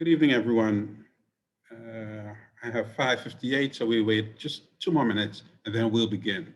Good evening, everyone. I have 5:58, so we wait just 2 more minutes and then we'll begin.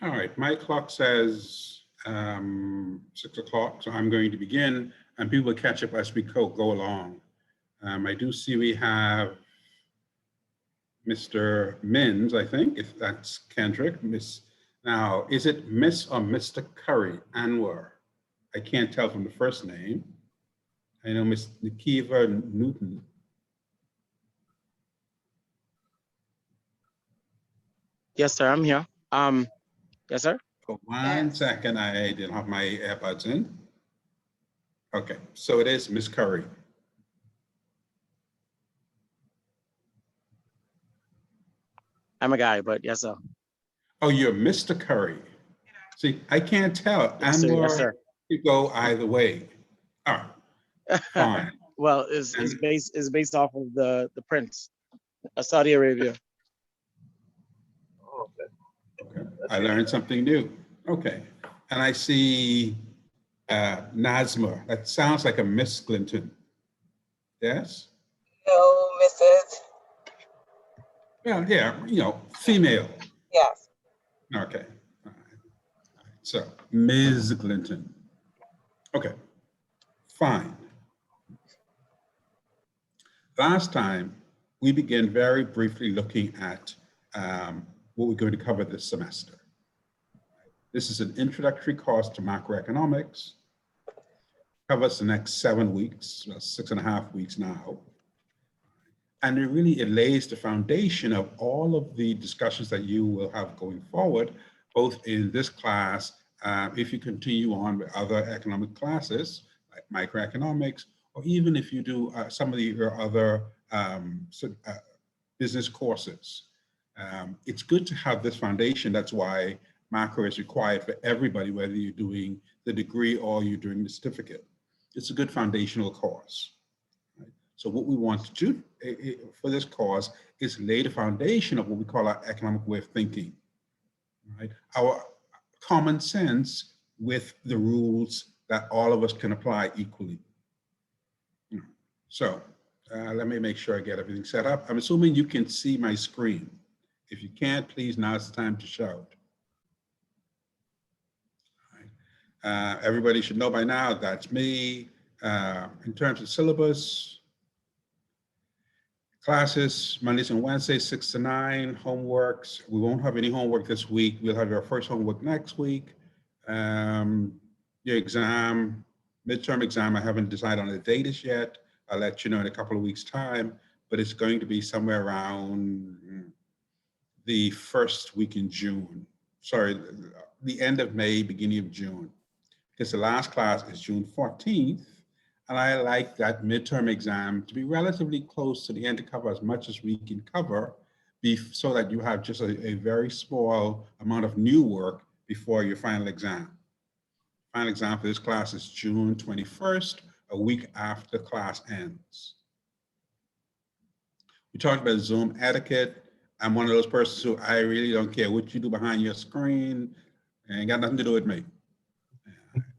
All right, my clock says 6 o'clock, so I'm going to begin and people will catch up as we go along. I do see we have Mr. Mins, I think, if that's Kendrick. Now, is it Miss or Mr. Curry, Anwar? I can't tell from the first name. I know Miss Nikiva Newton. Yes, sir, I'm here. Yes, sir. For one second, I didn't have my AirPods in. Okay, so it is Miss Curry. I'm a guy, but yes, sir. Oh, you're Mr. Curry. See, I can't tell. Yes, sir. Yes, sir. You go either way. All right, fine. Well, it's based off of the prince, Saudi Arabia. Oh, okay. I learned something new. Okay, and I see Nazma. That sounds like a Miss Clinton. Yes? No, Mrs. Well, yeah, you know, female. Yes. Okay. All right. So, Ms. Clinton. Okay, fine. Last time, we began very briefly looking at what we're going to cover this semester. This is an introductory course to macroeconomics. Covers the next 7 weeks, 6.5 weeks now. And it lays the foundation of all of the discussions that you will have going forward both in this class, if you continue on with other economic classes, like microeconomics, or even if you do some of your other business courses. It's good to have this foundation. That's why macro is required for everybody, whether you're doing the degree or you're doing the certificate. It's a good foundational course. Right? So what we want to do for this course is lay the foundation of what we call our economic way of thinking. Right? Our common sense with the rules that all of us can apply equally. So let me make sure I get everything set up. I'm assuming you can see my screen. If you can't, please, now's the time to shout. Right. Everybody should know by now that's me. In terms of syllabus, classes, Mondays and Wednesdays, 6 to 9, homeworks. We won't have any homework this week. We'll have our first homework next week. Your exam, midterm exam, I haven't decided on the date as yet. I'll let you know in a couple of weeks' time, but it's going to be somewhere around the first week in June. Sorry, the end of May, beginning of June. Because the last class is June 14th, and I like that midterm exam to be relatively close to the end to cover as much as we can cover, so that you have just a very small amount of new work before your final exam. Final exam for this class is June 21st, a week after class ends. We talked about Zoom etiquette. I'm one of those persons who I really don't care what you do behind your screen, and it got nothing to do with me.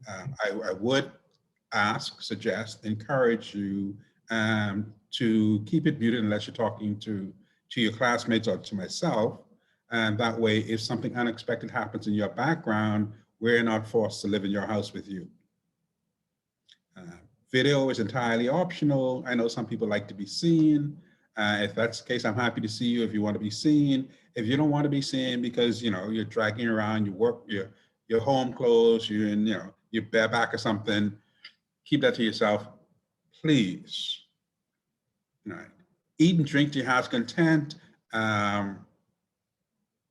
I would ask, suggest, encourage you to keep it muted unless you're talking to your classmates or to myself. And that way, if something unexpected happens in your background, we're not forced to live in your house with you. Video is entirely optional. I know some people like to be seen. If that's the case, I'm happy to see you if you want to be seen. If you don't want to be seen because you're dragging around your work, your home clothes, you're in your bareback or something, keep that to yourself, please. Right. Eat and drink to your heart's content.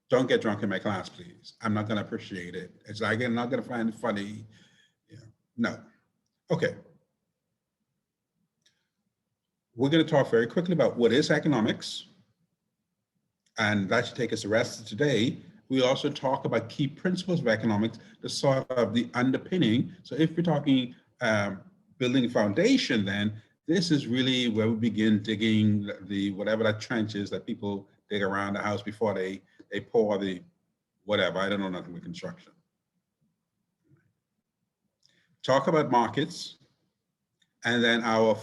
Don't get drunk in my class, please. I'm not going to appreciate it. It's like I'm not going to find it funny. No. Okay. We're going to talk very quickly about what is economics, and that should take us the rest of today. We also talk about key principles of economics, the sort of the underpinning. So if we're talking building a foundation, then this is really where we begin digging the whatever that trench is that people dig around the house before they pour the whatever. I don't know nothing with construction. Talk about markets. And then our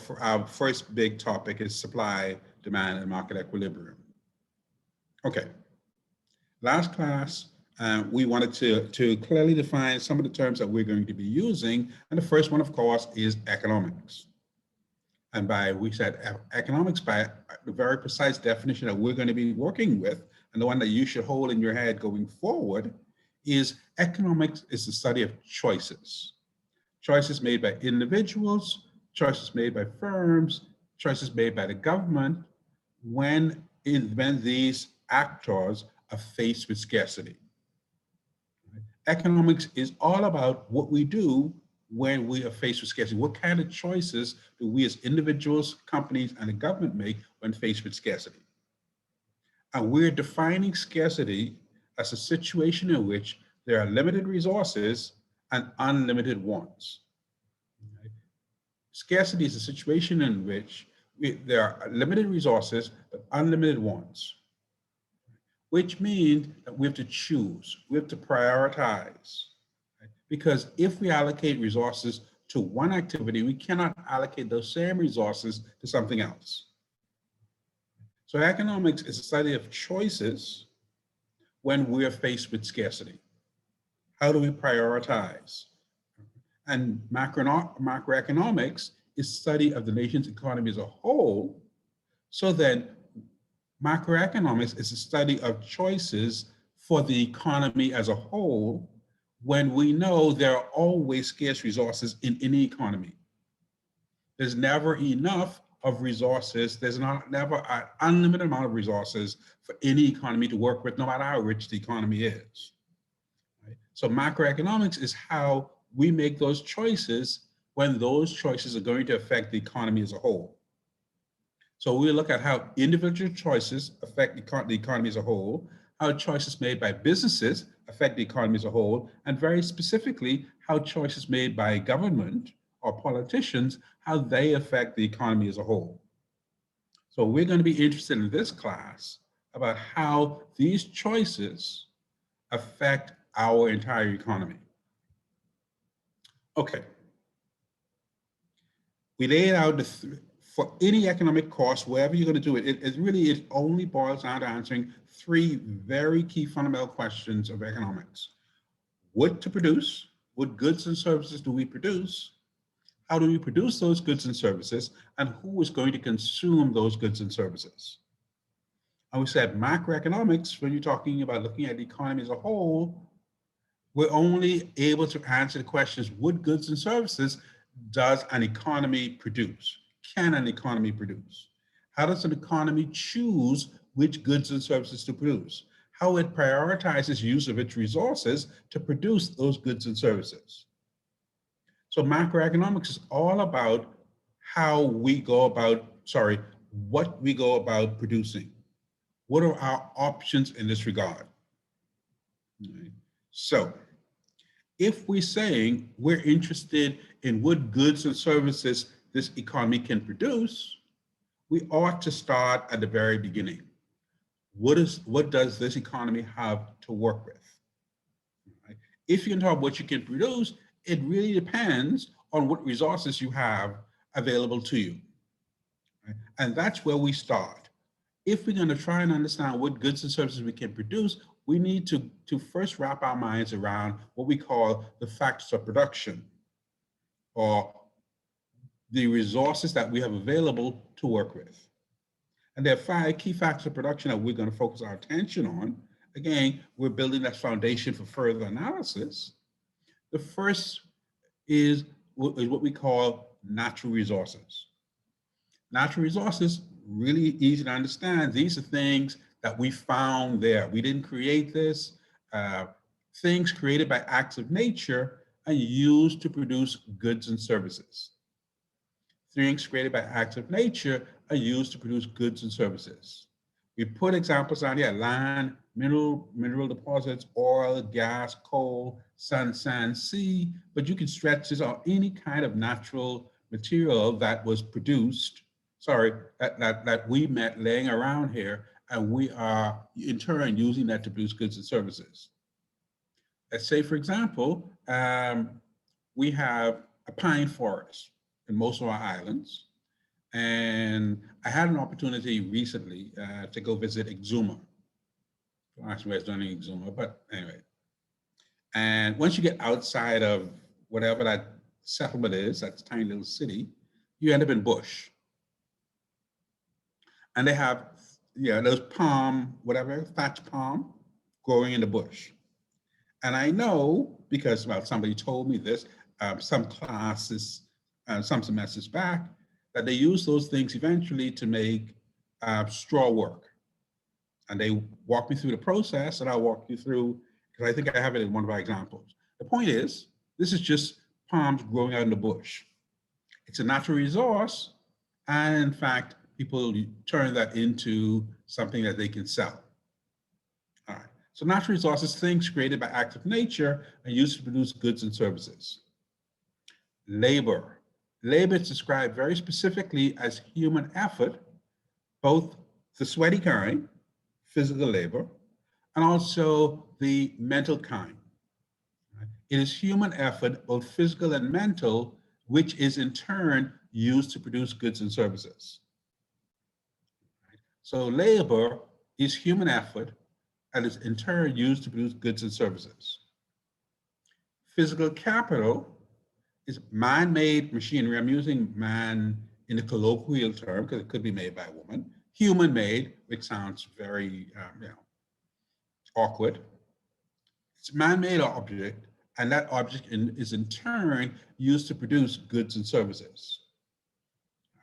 first big topic is supply, demand, and market equilibrium. Okay. Last class, we wanted to clearly define some of the terms that we're going to be using. And the first one, of course, is economics. And we said economics by the very precise definition that we're going to be working with, and the one that you should hold in your head going forward, is economics is the study of choices. Choices made by individuals, choices made by firms, choices made by the government when these actors are faced with scarcity. Economics is all about what we do when we are faced with scarcity. What kind of choices do we as individuals, companies, and the government make when faced with scarcity? And we're defining scarcity as a situation in which there are limited resources and unlimited wants. Scarcity is a situation in which there are limited resources but unlimited wants, which means that we have to choose, we have to prioritize. Right? Because if we allocate resources to one activity, we cannot allocate those same resources to something else. So economics is a study of choices when we're faced with scarcity. How do we prioritize? And macroeconomics is study of the nation's economy as a whole. So then macroeconomics is a study of choices for the economy as a whole when we know there are always scarce resources in any economy. There's never enough of resources. There's never an unlimited amount of resources for any economy to work with, no matter how rich the economy is. So macroeconomics is how we make those choices when those choices are going to affect the economy as a whole. So we look at how individual choices affect the economy as a whole, how choices made by businesses affect the economy as a whole, and very specifically, how choices made by government or politicians, how they affect the economy as a whole. So we're going to be interested in this class about how these choices affect our entire economy. Okay. We laid out for any economic cost, wherever you're going to do it, it only boils down to answering three very key fundamental questions of economics. What to produce? What goods and services do we produce? How do we produce those goods and services? And who is going to consume those goods and services? And we said macroeconomics, when you're talking about looking at the economy as a whole, we're only able to answer the questions, what goods and services does an economy produce? Can an economy produce? How does an economy choose which goods and services to produce? How it prioritizes use of its resources to produce those goods and services. So macroeconomics is all about how we go about, what we go about producing. What are our options in this regard? Right. So if we're saying we're interested in what goods and services this economy can produce, we ought to start at the very beginning. What does this economy have to work with? Right? If you can talk about what you can produce, it really depends on what resources you have available to you. Right? And that's where we start. If we're going to try and understand what goods and services we can produce, we need to first wrap our minds around what we call the factors of production, or the resources that we have available to work with. And there are 5 key factors of production that we're going to focus our attention on. Again, we're building that foundation for further analysis. The first is what we call natural resources. Natural resources, really easy to understand. These are things that we found there. We didn't create this. Things created by acts of nature and used to produce goods and services. Things created by acts of nature are used to produce goods and services. We put examples on here: land, mineral deposits, oil, gas, coal, sun, sand, sea, but you can stretch this on any kind of natural material that was produced, that we met laying around here, and we are in turn using that to produce goods and services. Let's say, for example, we have a pine forest in most of our islands. And I had an opportunity recently to go visit Exuma. Don't ask me where it's done in Exuma, but anyway. And once you get outside of whatever that settlement is, that tiny little city, you end up in bush. And they have, those palm, thatch palm growing in the bush. And I know, because, somebody told me this, some classes, some semesters back, that they use those things eventually to make straw work. And they walk me through the process, and I'll walk you through, because I think I have it in one of our examples. The point is, this is just palms growing out in the bush. It's a natural resource, and in fact, people turn that into something that they can sell. All right, so natural resources, things created by acts of nature, are used to produce goods and services. Labor. Labor is described very specifically as human effort, both the sweaty kind, physical labor, and also the mental kind. It is human effort, both physical and mental, which is in turn used to produce goods and services. So labor is human effort and is in turn used to produce goods and services. Physical capital is man-made machinery. I'm using man in the colloquial term because it could be made by a woman. Human-made, which sounds very awkward. It's a man-made object, and that object is in turn used to produce goods and services.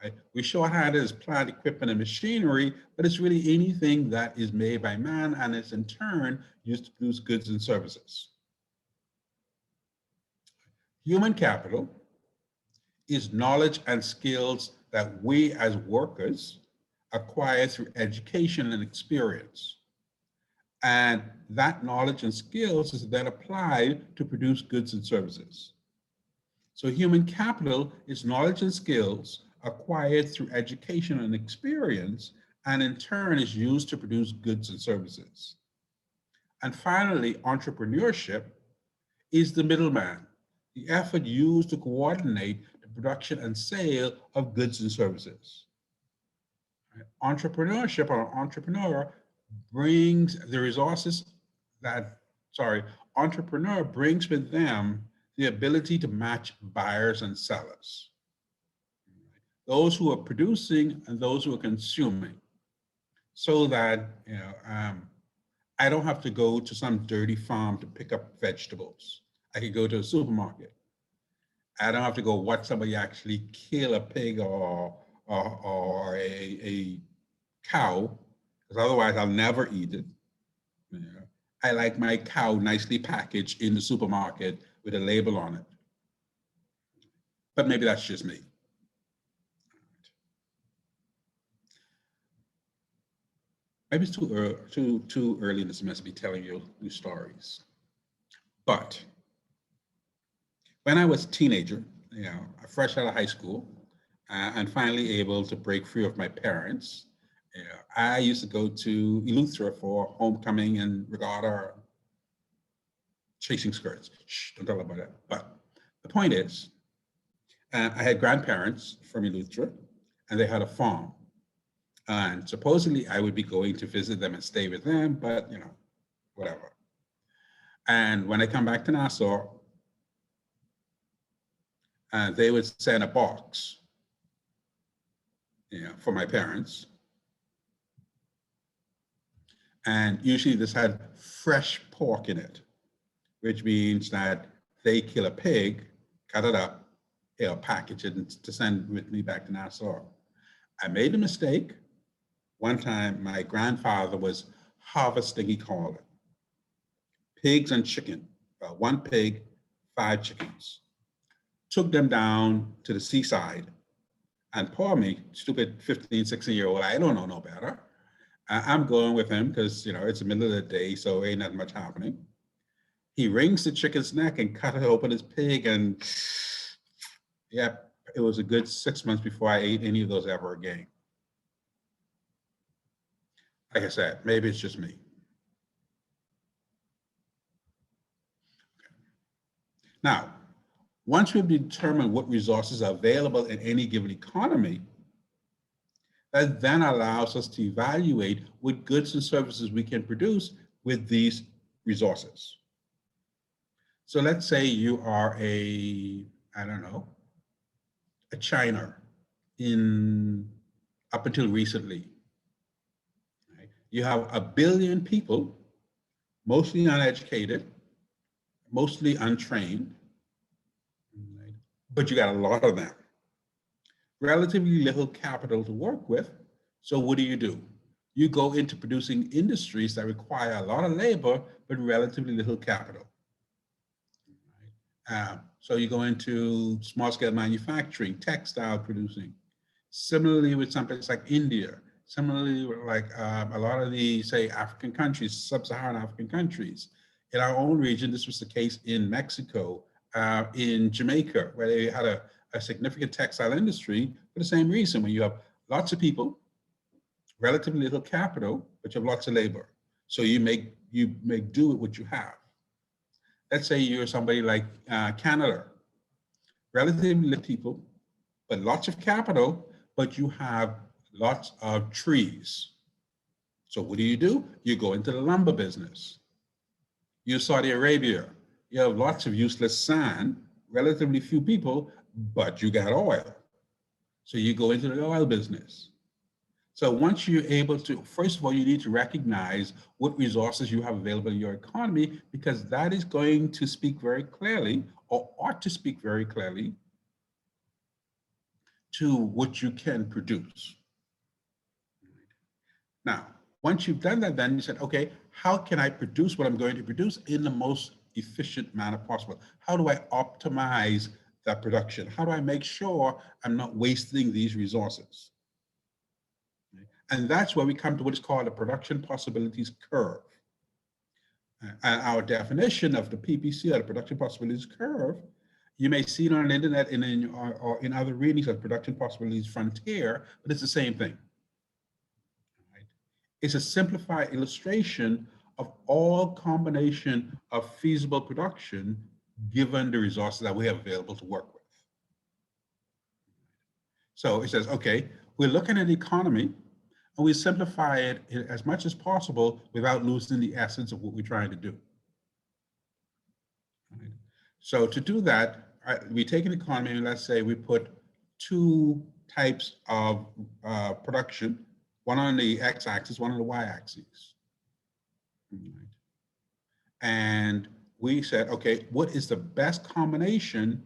Right? We shorthand it as plant, equipment, and machinery, but it's really anything that is made by man and is in turn used to produce goods and services. Human capital is knowledge and skills that we as workers acquire through education and experience. And that knowledge and skills is then applied to produce goods and services. So human capital is knowledge and skills acquired through education and experience, and in turn is used to produce goods and services. And finally, entrepreneurship is the middleman, the effort used to coordinate the production and sale of goods and services. Entrepreneurship, or an entrepreneur brings the resources entrepreneur brings with them the ability to match buyers and sellers, those who are producing and those who are consuming, so that I don't have to go to some dirty farm to pick up vegetables. I could go to a supermarket. I don't have to go watch somebody actually kill a pig or a cow, because otherwise I'll never eat it. I like my cow nicely packaged in the supermarket with a label on it. But maybe that's just me. Maybe it's too early in the semester to be telling you new stories. But when I was a teenager, fresh out of high school, and finally able to break free of my parents, I used to go to Eleuthera for homecoming and regatta, chasing skirts. Shh, don't tell them about that. But the point is, I had grandparents from Eleuthera, and they had a farm. And supposedly I would be going to visit them and stay with them, but whatever. And when I come back to Nassau, they would send a box, for my parents. And usually this had fresh pork in it, which means that they kill a pig, cut it up, package it, and to send with me back to Nassau. I made a mistake. One time, my grandfather was harvesting, he called it, pigs and chicken. One pig, 5 chickens. Took them down to the seaside, and poor me, stupid 15, 16-year-old, I don't know no better. I'm going with him because, it's the middle of the day, so ain't that much happening. He wrings the chicken's neck and cut open his pig, and it was a good 6 months before I ate any of those ever again. Like I said, maybe it's just me. Now, once we've determined what resources are available in any given economy, that then allows us to evaluate what goods and services we can produce with these resources. So let's say you are a China up until recently. Right? You have 1 billion people, mostly uneducated, mostly untrained, right? But you got a lot of them. Relatively little capital to work with. So what do? You go into producing industries that require a lot of labor, but relatively little capital. So you go into small scale manufacturing, textile producing. Similarly with some places like India, similarly like a lot of the, say, African countries, sub-Saharan African countries. In our own region, this was the case in Mexico, in Jamaica, where they had a significant textile industry for the same reason, when you have lots of people, relatively little capital, but you have lots of labor. So you make do with what you have. Let's say you're somebody like Canada, relatively little people, but lots of capital, but you have lots of trees. So what do? You go into the lumber business. You're Saudi Arabia, you have lots of useless sand, relatively few people, but you got oil. So you go into the oil business. So once you're able to, first of all, you need to recognize what resources you have available in your economy, because that is going to speak very clearly, or ought to speak very clearly, to what you can produce. Now, once you've done that, then you said, okay, how can I produce what I'm going to produce in the most efficient manner possible? How do I optimize that production? How do I make sure I'm not wasting these resources? And that's where we come to what is called the production possibilities curve. And our definition of the PPC, or the production possibilities curve, you may see it on the internet or in other readings of production possibilities frontier, but it's the same thing. Right? It's a simplified illustration of all combination of feasible production given the resources that we have available to work with. So it says, okay, we're looking at the economy and we simplify it as much as possible without losing the essence of what we're trying to do. Right? So to do that, we take an economy and let's say we put two types of production, one on the x-axis, one on the y-axis. Right? And we said, okay, what is the best combination,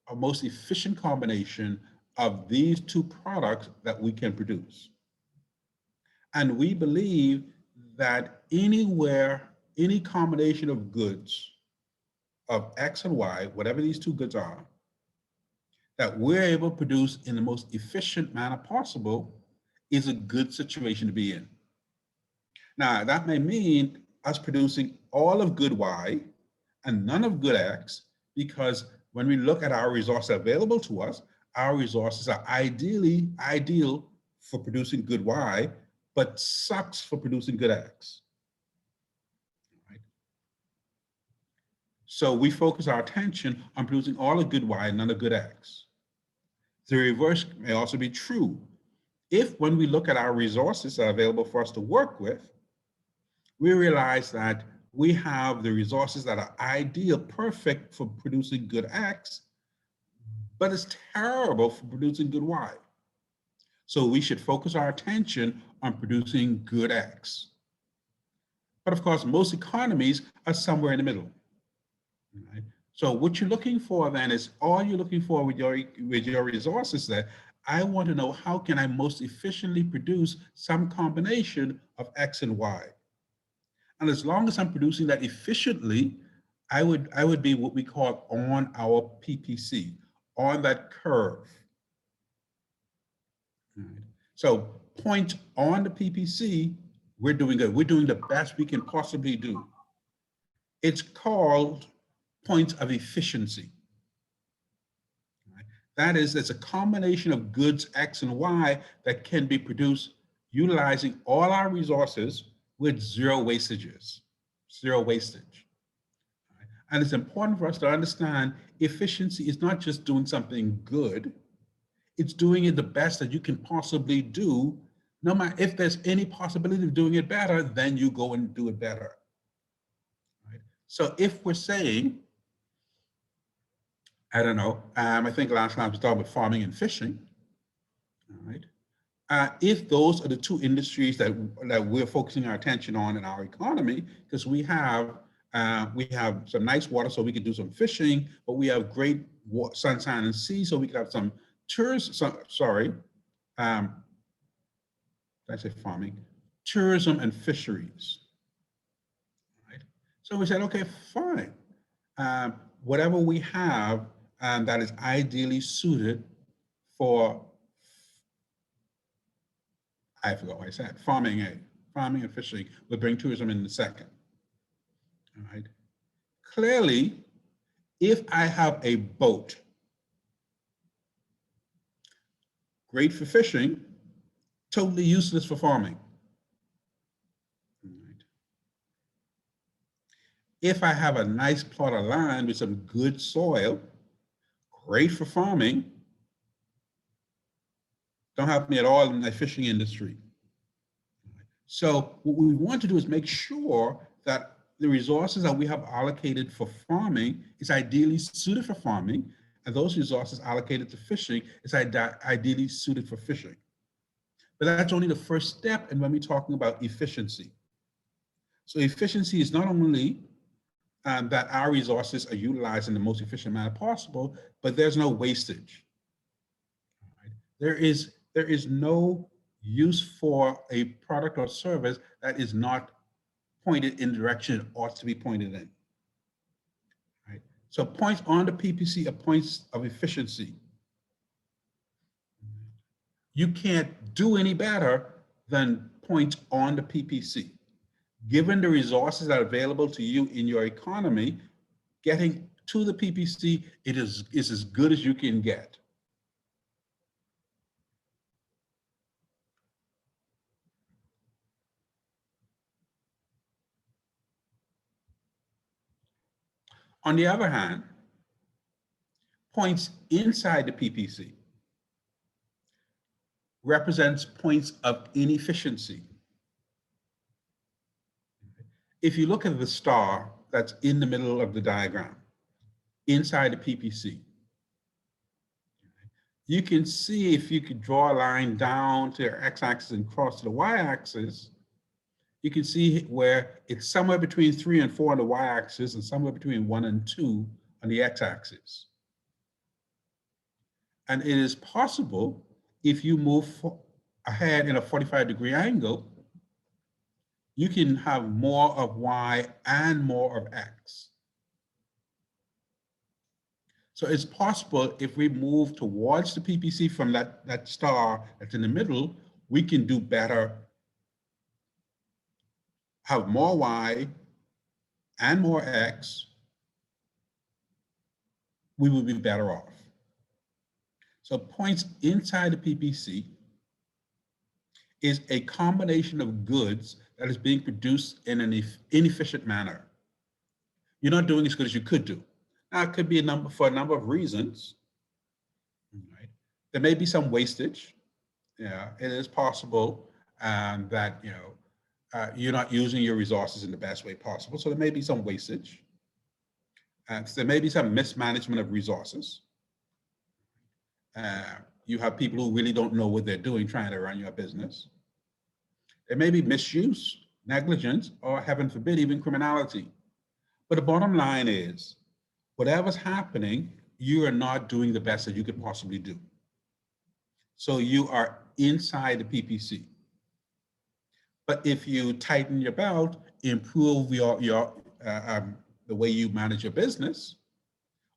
or most efficient combination of these two products that we can produce? And we believe that anywhere, any combination of goods of X and Y, whatever these two goods are, that we're able to produce in the most efficient manner possible is a good situation to be in. Now, that may mean us producing all of good Y and none of good X, because when we look at our resources available to us, our resources are ideal for producing good Y, but sucks for producing good X. Right? So we focus our attention on producing all of good Y and none of good X. The reverse may also be true. If when we look at our resources that are available for us to work with, we realize that we have the resources that are ideal, perfect for producing good X, but it's terrible for producing good Y. So we should focus our attention on producing good X. But of course, most economies are somewhere in the middle. Right? So what you're looking for then is all you're looking for with your resources that I want to know how can I most efficiently produce some combination of X and Y. And as long as I'm producing that efficiently, I would be what we call on our PPC, on that curve. Right. So point on the PPC, we're doing good. We're doing the best we can possibly do. It's called points of efficiency. Right. That is, it's a combination of goods X and Y that can be produced utilizing all our resources with zero wastages, zero wastage. Right. And it's important for us to understand efficiency is not just doing something good, it's doing it the best that you can possibly do. No matter if there's any possibility of doing it better, then you go and do it better. Right? So if we're saying, I don't know, I think last time I was talking about farming and fishing, all right? If those are the two industries that we're focusing our attention on in our economy, because we have some nice water so we can do some fishing, but we have great sunshine and sea so we can have some tourism, I say farming, tourism and fisheries, right? So we said, okay, fine. Whatever we have that is ideally suited for, I forgot what I said, farming and fishing, we'll bring tourism in a second, all right? Clearly, if I have a boat, great for fishing, totally useless for farming. Right. If I have a nice plot of land with some good soil, great for farming, don't help me at all in the fishing industry. So what we want to do is make sure that the resources that we have allocated for farming is ideally suited for farming, and those resources allocated to fishing is ideally suited for fishing. But that's only the first step in when we're talking about efficiency. So efficiency is not only that our resources are utilized in the most efficient manner possible, but there's no wastage. Right? There is no use for a product or service that is not pointed in the direction it ought to be pointed in. So points on the PPC are points of efficiency. You can't do any better than points on the PPC. Given the resources that are available to you in your economy, getting to the PPC, is as good as you can get. On the other hand, points inside the PPC represents points of inefficiency. If you look at the star that's in the middle of the diagram, inside the PPC, you can see, if you could draw a line down to your x-axis and cross to the y-axis, you can see where it's somewhere between 3 and 4 on the y-axis and somewhere between 1 and 2 on the x-axis. And it is possible, if you move ahead in a 45-degree angle, you can have more of y and more of x. So it's possible, if we move towards the PPC from that star that's in the middle, we can do better, have more y and more x, we would be better off. So points inside the PPC is a combination of goods that is being produced in an inefficient manner. You're not doing as good as you could do. Now, it could be for a number of reasons. Right? There may be some wastage. Yeah, it is possible that you're not using your resources in the best way possible. So there may be some wastage. So there may be some mismanagement of resources. You have people who really don't know what they're doing trying to run your business. There may be misuse, negligence, or heaven forbid, even criminality. But the bottom line is, whatever's happening, you are not doing the best that you could possibly do. So you are inside the PPC. But if you tighten your belt, improve the way you manage your business,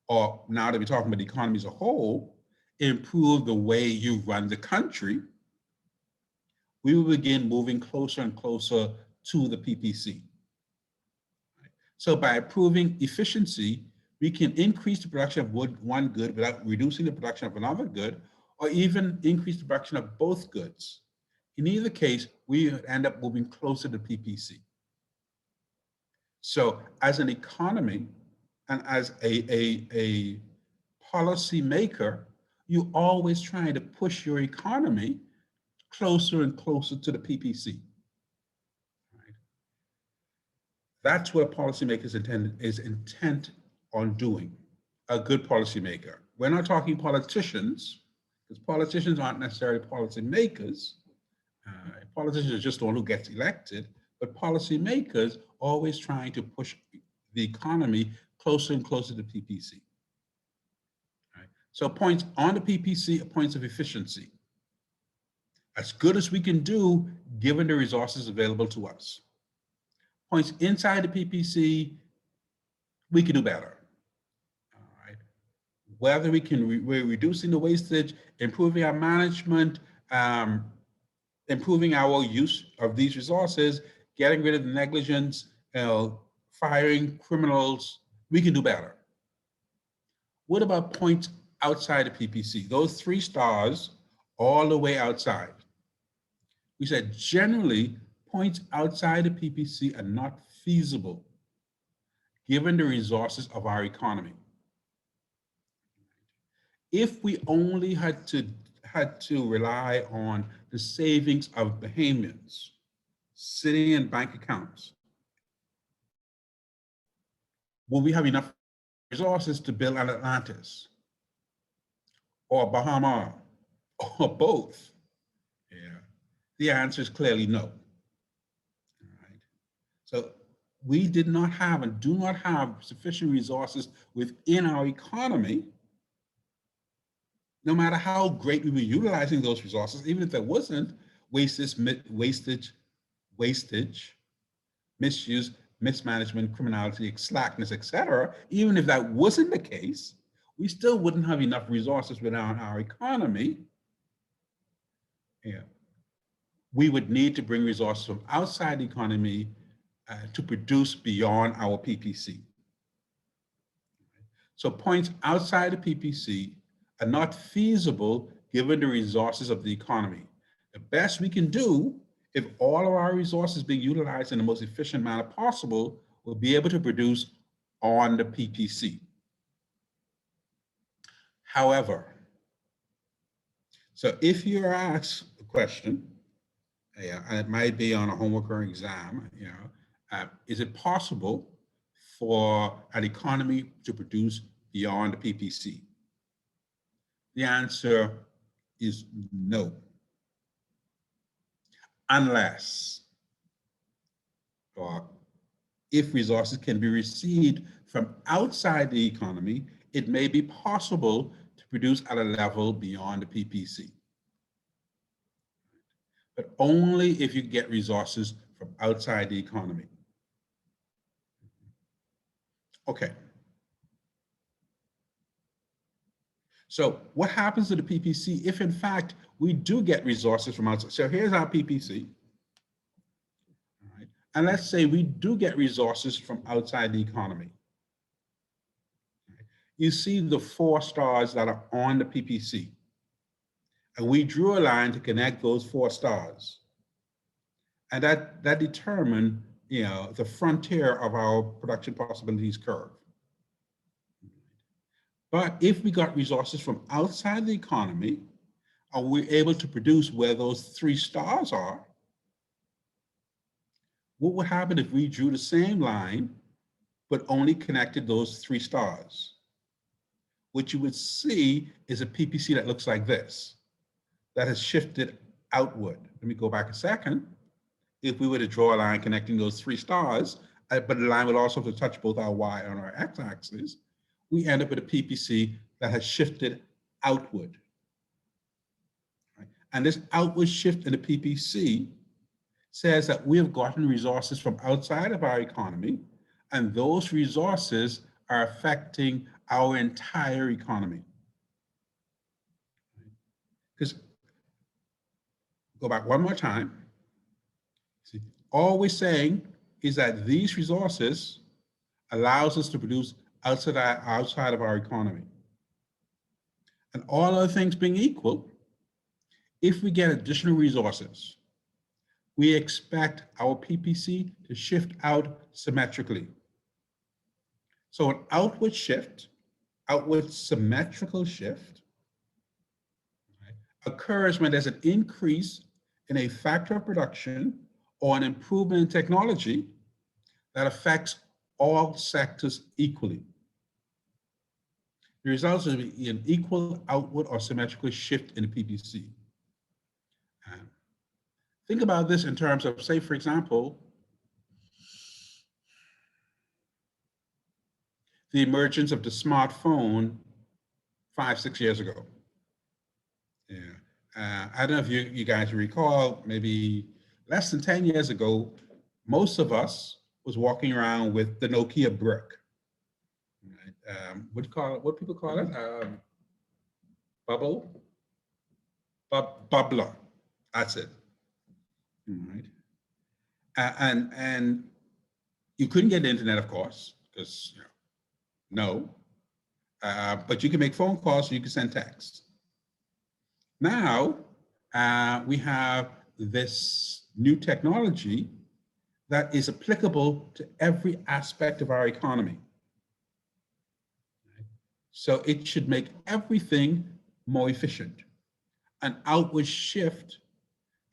or now that we're talking about the economy as a whole, improve the way you run the country, we will begin moving closer and closer to the PPC. So by improving efficiency, we can increase the production of one good without reducing the production of another good, or even increase the production of both goods. In either case, we end up moving closer to PPC. So as an economy and as a policy maker, you're always trying to push your economy closer and closer to the PPC. Right? That's what a policymaker is intent on doing, a good policymaker. We're not talking politicians, because politicians aren't necessarily policymakers. Politicians are just the one who gets elected, but policymakers always trying to push the economy closer and closer to PPC. Right? So points on the PPC are points of efficiency. As good as we can do, given the resources available to us. Points inside the PPC, we can do better. All right. Whether we're reducing the wastage, improving our management, improving our use of these resources, getting rid of the negligence, firing criminals, we can do better. What about points outside the PPC? Those 3 stars all the way outside. We said generally points outside the PPC are not feasible given the resources of our economy. If we only had to rely on the savings of Bahamians sitting in bank accounts, will we have enough resources to build an Atlantis or Bahama or both? Yeah. The answer is clearly no. All right. So we did not have and do not have sufficient resources within our economy, no matter how great we were utilizing those resources, even if there wasn't wastage, misuse, mismanagement, criminality, slackness, etc., even if that wasn't the case, we still wouldn't have enough resources within our economy. Yeah. We would need to bring resources from outside the economy to produce beyond our PPC. So points outside the PPC are not feasible given the resources of the economy. The best we can do, if all of our resources being utilized in the most efficient manner possible, will be able to produce on the PPC. However, so if you're asked a question, and it might be on a homework or exam, is it possible for an economy to produce beyond the PPC? The answer is no. Unless, or if resources can be received from outside the economy, it may be possible to produce at a level beyond the PPC. But only if you get resources from outside the economy. Okay. So what happens to the PPC if in fact we do get resources from outside? So here's our PPC. All right. And let's say we do get resources from outside the economy. You see the 4 stars that are on the PPC. And we drew a line to connect those 4 stars. And that determined, the frontier of our production possibilities curve. But if we got resources from outside the economy, and we're able to produce where those 3 stars are, what would happen if we drew the same line, but only connected those 3 stars? What you would see is a PPC that looks like this, that has shifted outward. Let me go back a second. If we were to draw a line connecting those 3 stars, but the line would also have to touch both our Y and our X axis, we end up with a PPC that has shifted outward. Right? And this outward shift in the PPC says that we have gotten resources from outside of our economy, and those resources are affecting our entire economy. Because, go back one more time. See, all we're saying is that these resources allows us to produce outside of our economy. And all other things being equal, if we get additional resources, we expect our PPC to shift out symmetrically. So an outward shift, outward symmetrical shift, right, occurs when there's an increase in a factor of production or an improvement in technology that affects all sectors equally. The result is an equal outward or symmetrical shift in the PPC. Think about this in terms of, say, for example, the emergence of the smartphone 5-6 years ago. I don't know if you guys recall, maybe less than 10 years ago, most of us was walking around with the Nokia brick. Right? What people call it? Bubbler. That's it. Right. And you couldn't get the internet, of course, because no. But you can make phone calls, so you can send texts. Now we have this new technology that is applicable to every aspect of our economy. So it should make everything more efficient. An outward shift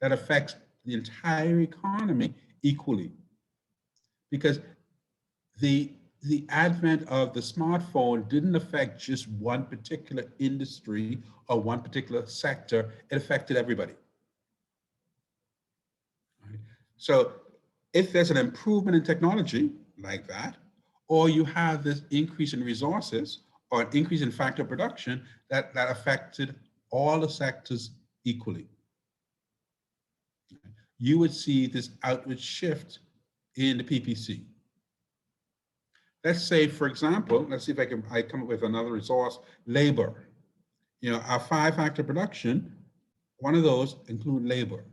that affects the entire economy equally. Because the advent of the smartphone didn't affect just one particular industry or one particular sector, it affected everybody. Right? So if there's an improvement in technology like that, or you have this increase in resources or an increase in factor production that affected all the sectors equally, you would see this outward shift in the PPC. let's say, for example, let's see if I come up with another resource, labor. You know, our 5-factor production, one of those include labor.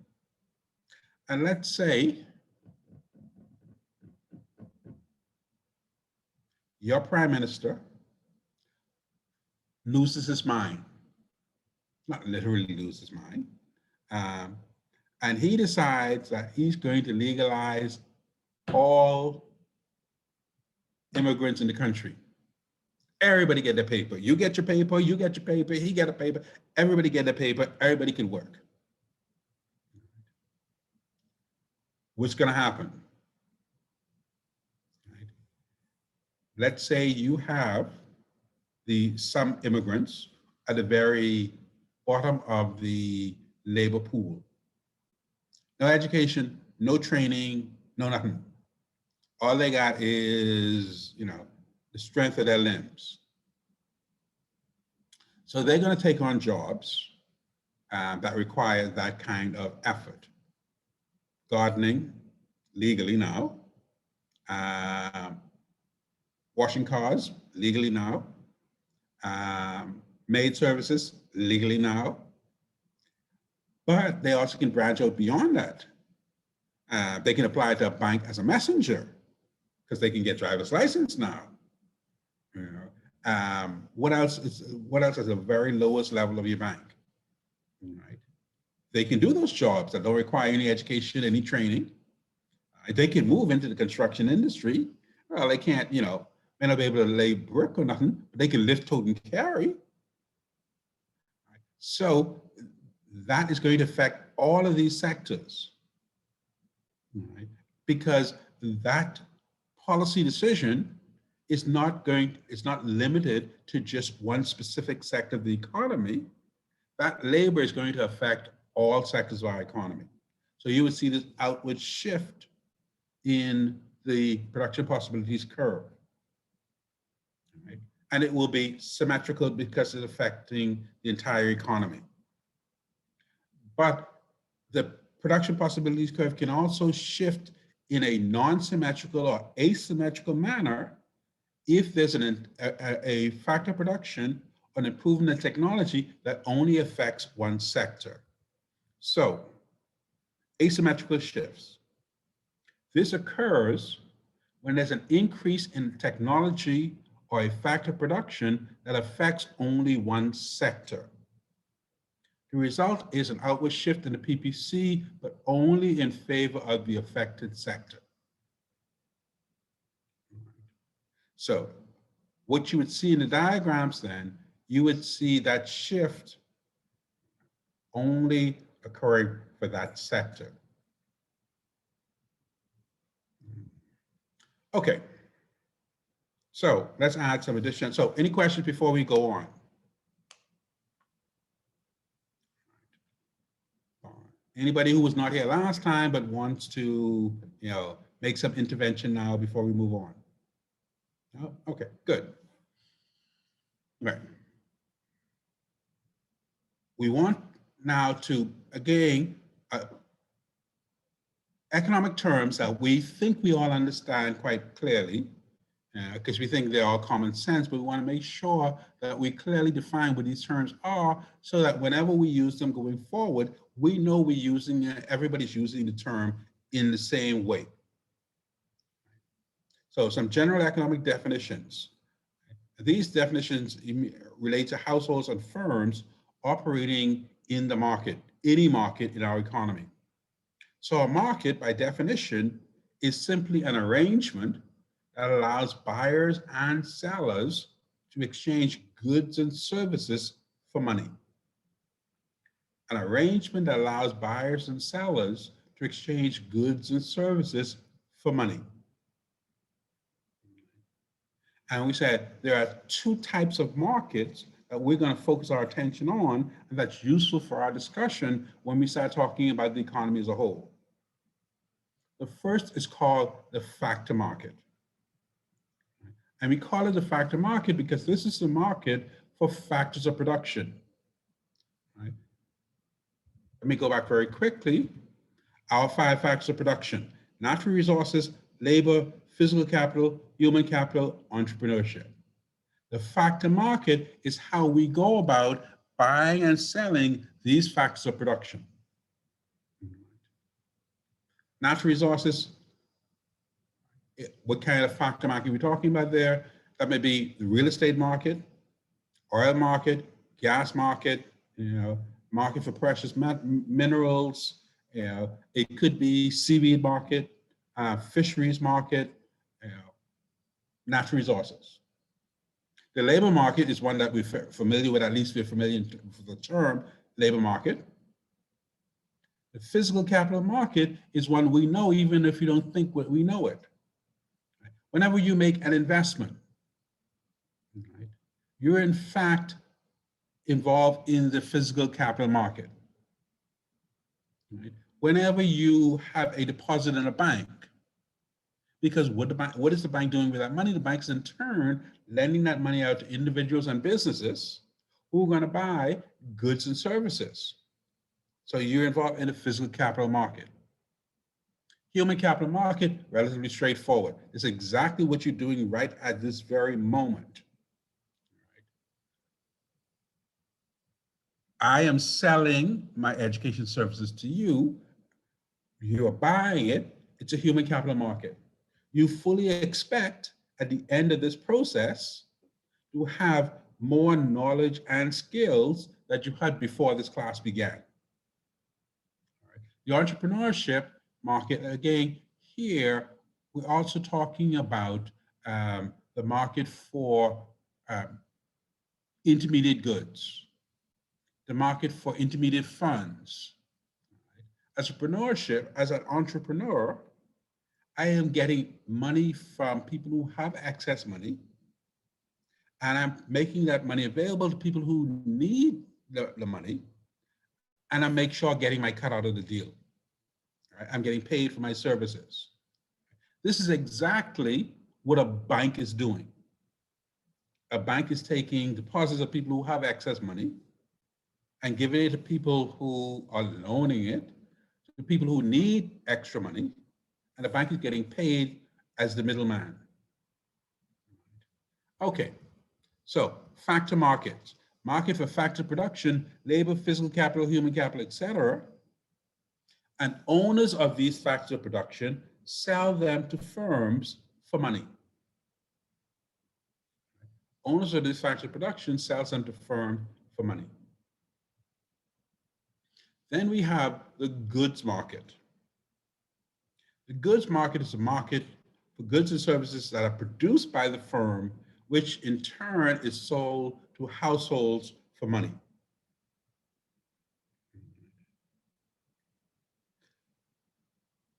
And let's say your prime minister loses his mind, not literally loses his mind, and he decides that he's going to legalize all immigrants in the country. Everybody get their paper. You get your paper, you get your paper, he get a paper, everybody get their paper, everybody can work. What's gonna happen? Right? Let's say you have some immigrants at the very bottom of the labor pool. No education, no training, no nothing. All they got is, you know, the strength of their limbs. So they're going to take on jobs that require that kind of effort. Gardening, legally now. Washing cars, legally now. Maid services, legally now. But they also can branch out beyond that. They can apply to a bank as a messenger because they can get driver's license now. You know, what else is the very lowest level of your bank? Right? They can do those jobs that don't require any education, any training. They can move into the construction industry. Well, they can't, you know, may not be able to lay brick or nothing, but they can lift, tote, and carry. So that is going to affect all of these sectors, right? Because that policy decision is not limited to just one specific sector of the economy. That labor is going to affect all sectors of our economy. So you would see this outward shift in the production possibilities curve. Right? And it will be symmetrical because it's affecting the entire economy. But the production possibilities curve can also shift in a non-symmetrical or asymmetrical manner if there's a factor production or an improvement in technology that only affects one sector. So, asymmetrical shifts. This occurs when there's an increase in technology or a factor production that affects only one sector. The result is an outward shift in the PPC, but only in favor of the affected sector. So what you would see in the diagrams then, you would see that shift only occurring for that sector. Okay, so let's add some addition. So any questions before we go on? Anybody who was not here last time but wants to, you know, make some intervention now before we move on? No? Okay, good. Right. We want now to, again, economic terms that we think we all understand quite clearly, because we think they're all common sense, but we want to make sure that we clearly define what these terms are so that whenever we use them going forward, we know we're using it, everybody's using the term in the same way. So some general economic definitions. These definitions relate to households and firms operating in the market, any market in our economy. So a market, by definition, is simply an arrangement that allows buyers and sellers to exchange goods and services for money. An arrangement that allows buyers and sellers to exchange goods and services for money. And we said there are two types of markets that we're going to focus our attention on, and that's useful for our discussion when we start talking about the economy as a whole. The first is called the factor market. And we call it the factor market because this is the market for factors of production. Right? Let me go back very quickly. Our 5 factors of production: natural resources, labor, physical capital, human capital, entrepreneurship. The factor market is how we go about buying and selling these factors of production. Natural resources, what kind of factor market are we talking about there? That may be the real estate market, oil market, gas market, market for precious minerals. It could be seaweed market, fisheries market, natural resources. The labor market is one that we're familiar with, at least we're familiar with the term labor market. The physical capital market is one we know even if you don't think we know it. Whenever you make an investment, right, you're in fact involved in the physical capital market. Right? Whenever you have a deposit in a bank, because what is the bank doing with that money? The bank's in turn lending that money out to individuals and businesses who are going to buy goods and services. So you're involved in the physical capital market. Human capital market, relatively straightforward. It's exactly what you're doing right at this very moment. I am selling my education services to you. You're buying it. It's a human capital market. You fully expect at the end of this process to have more knowledge and skills that you had before this class began. The entrepreneurship market, again, here, we're also talking about the market for intermediate goods, the market for intermediate funds. As an entrepreneur, I am getting money from people who have excess money, and I'm making that money available to people who need the money, and I make sure I'm getting my cut out of the deal. Right? I'm getting paid for my services. This is exactly what a bank is doing. A bank is taking deposits of people who have excess money and giving it to people who are loaning it, to people who need extra money, and the bank is getting paid as the middleman. Okay, so factor markets, market for factor production, labor, physical capital, human capital, etc. And owners of these factors of production sell them to firms for money. Owners of these factors of production sells them to firms for money. Then we have the goods market. The goods market is a market for goods and services that are produced by the firm, which in turn is sold to households for money.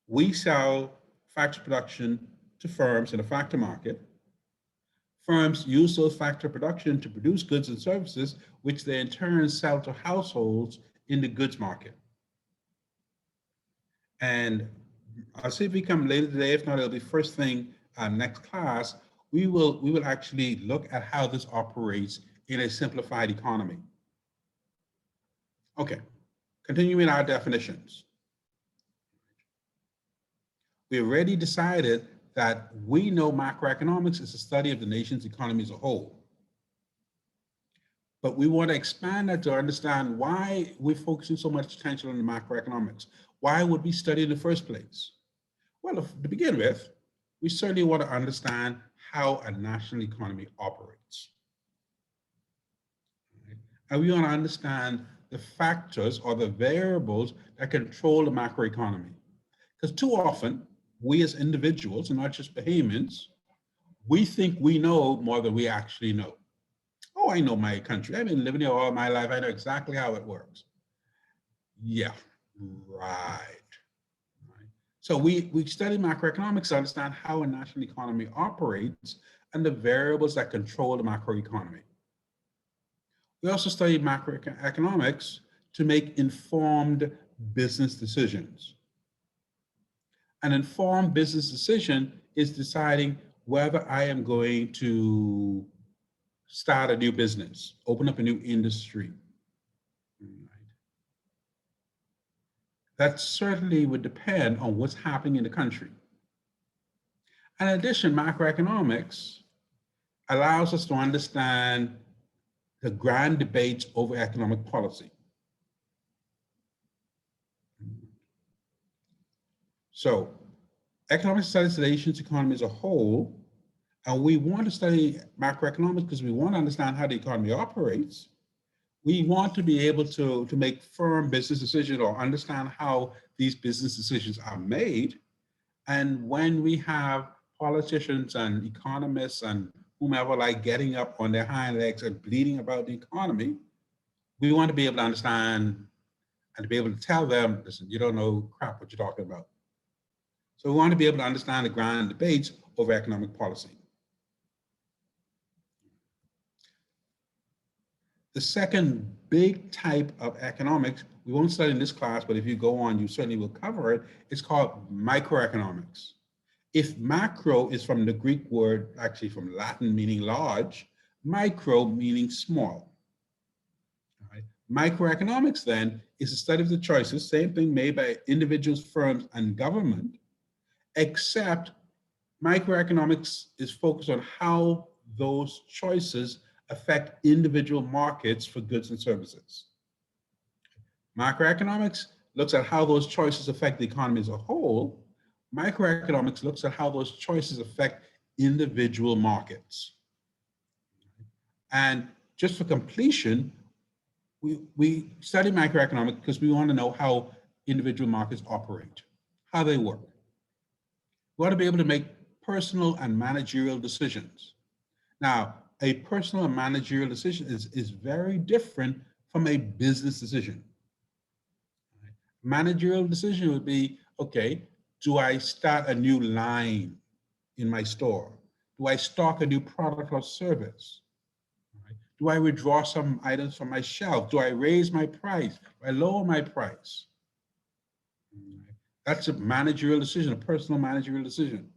We sell factor production to firms in a factor market. Firms use those factor production to produce goods and services, which they in turn sell to households in the goods market. And I'll see if we come later today. If not, it'll be first thing next class. We will actually look at how this operates in a simplified economy. Okay, continuing our definitions. We already decided that we know macroeconomics is a study of the nation's economy as a whole. But we want to expand that to understand why we're focusing so much attention on the macroeconomics. Why would we study in the first place? Well, to begin with, we certainly want to understand how a national economy operates. Right? And we want to understand the factors or the variables that control the macroeconomy. Because too often, we as individuals, and not just Bahamians, we think we know more than we actually know. Oh, I know my country. I've been living here all my life. I know exactly how it works. Yeah, right. So we study macroeconomics to understand how a national economy operates and the variables that control the macroeconomy. We also study macroeconomics to make informed business decisions. An informed business decision is deciding whether I am going to start a new business, open up a new industry. That certainly would depend on what's happening in the country. In addition, macroeconomics allows us to understand the grand debates over economic policy. So, economics studies the nation's economy as a whole, and we want to study macroeconomics because we want to understand how the economy operates. We want to be able to make firm business decisions or understand how these business decisions are made. And when we have politicians and economists and whomever like getting up on their hind legs and bleating about the economy, we want to be able to understand and to be able to tell them, listen, you don't know crap what you're talking about. So we want to be able to understand the grand debates over economic policy. The second big type of economics, we won't study in this class, but if you go on, you certainly will cover it. It's called microeconomics. If macro is from the Greek word, actually from Latin meaning large, micro meaning small. All right. Microeconomics then is the study of the choices, same thing made by individuals, firms, and government, except microeconomics is focused on how those choices affect individual markets for goods and services. Macroeconomics looks at how those choices affect the economy as a whole. Microeconomics looks at how those choices affect individual markets. And just for completion, we study macroeconomics because we want to know how individual markets operate, how they work. We want to be able to make personal and managerial decisions. Now, a personal and managerial decision is very different from a business decision. Managerial decision would be, okay, do I start a new line in my store? Do I stock a new product or service? Do I withdraw some items from my shelf? Do I raise my price? Do I lower my price? That's a managerial decision, a personal managerial decision.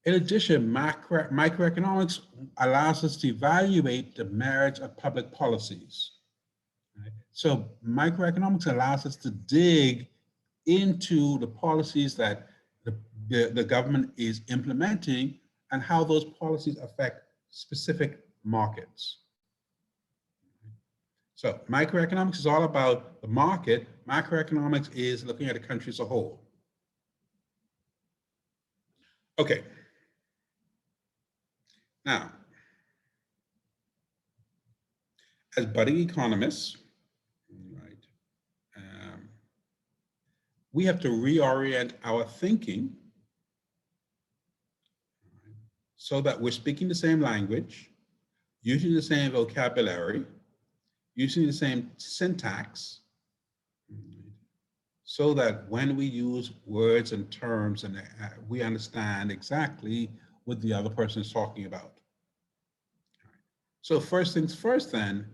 In addition, microeconomics allows us to evaluate the merits of public policies. Right? So microeconomics allows us to dig into the policies that the government is implementing and how those policies affect specific markets. So microeconomics is all about the market. Macroeconomics is looking at a country as a whole. Okay. Now, as budding economists, right, we have to reorient our thinking so that we're speaking the same language, using the same vocabulary, using the same syntax, so that when we use words and terms and we understand exactly what the other person is talking about. So first things first then,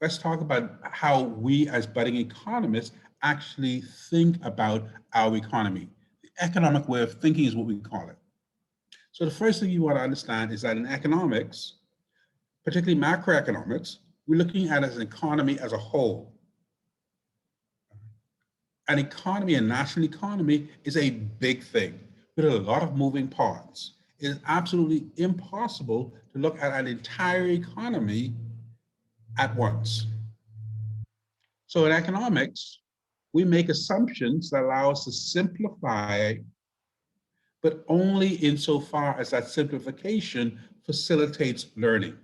let's talk about how we as budding economists actually think about our economy. The economic way of thinking is what we call it. So the first thing you want to understand is that in economics, particularly macroeconomics, we're looking at it as an economy as a whole. An economy, a national economy, is a big thing with a lot of moving parts. It is absolutely impossible to look at an entire economy at once. So in economics, we make assumptions that allow us to simplify, but only insofar as that simplification facilitates learning.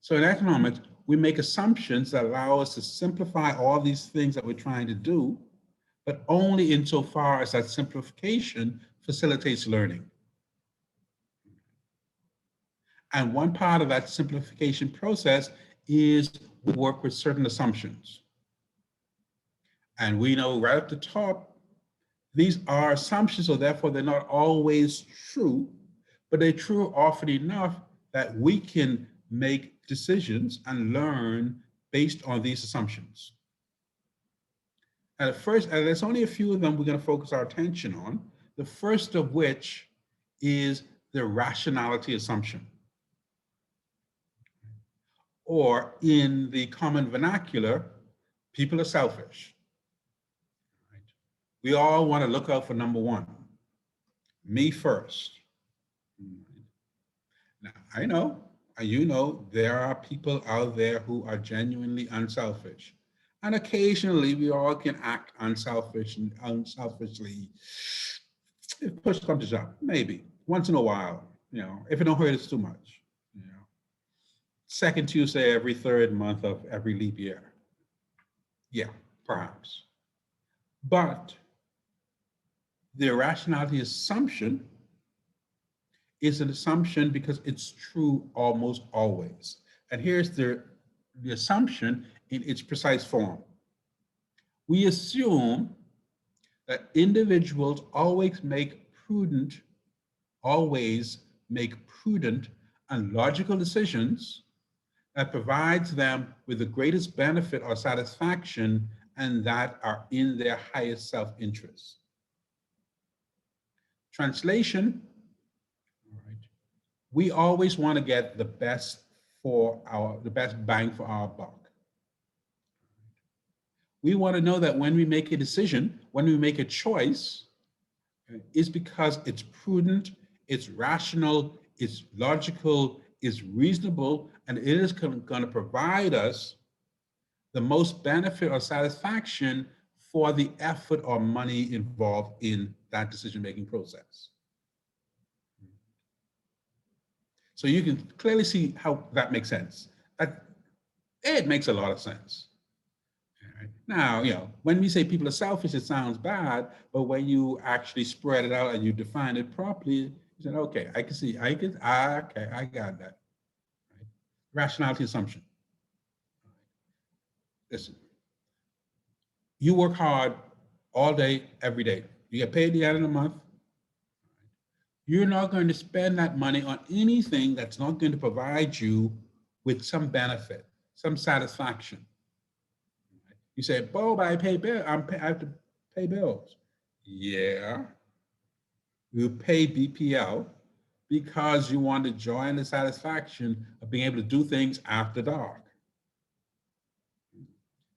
So in economics, we make assumptions that allow us to simplify all these things that we're trying to do, but only insofar as that simplification facilitates learning. And one part of that simplification process is we work with certain assumptions. And we know right at the top, these are assumptions, so therefore they're not always true, but they're true often enough that we can make decisions and learn based on these assumptions. And at first, and there's only a few of them we're going to focus our attention on, the first of which is the rationality assumption. Or in the common vernacular, people are selfish. We all want to look out for number one. me first. Now, I know, you know, there are people out there who are genuinely unselfish. And occasionally we all can act unselfishly. If push comes to shove, maybe once in a while, you know, if it don't hurt us too much, you know. Second Tuesday every third month of every leap year. Yeah, perhaps. But the irrationality assumption is an assumption because it's true almost always. And here's the assumption in its precise form. We assume that individuals always make prudent and logical decisions that provides them with the greatest benefit or satisfaction and that are in their highest self-interest. Translation, all right, we always want to get the best bang for our buck. We want to know that when we make a decision, when we make a choice, is because it's prudent, it's rational, it's logical, it's reasonable, and it is going to provide us the most benefit or satisfaction for the effort or money involved in that decision-making process. So you can clearly see how that makes sense. It makes a lot of sense. Now, you know, when we say people are selfish, it sounds bad, but when you actually spread it out and you define it properly, you say, okay, I can see, okay, I got that. Right? Rationality assumption. Listen, you work hard all day, every day. You get paid at the end of the month. You're not going to spend that money on anything that's not going to provide you with some benefit, some satisfaction. You say, Bob, I have to pay bills. Yeah. You pay BPL because you want the joy and the satisfaction of being able to do things after dark.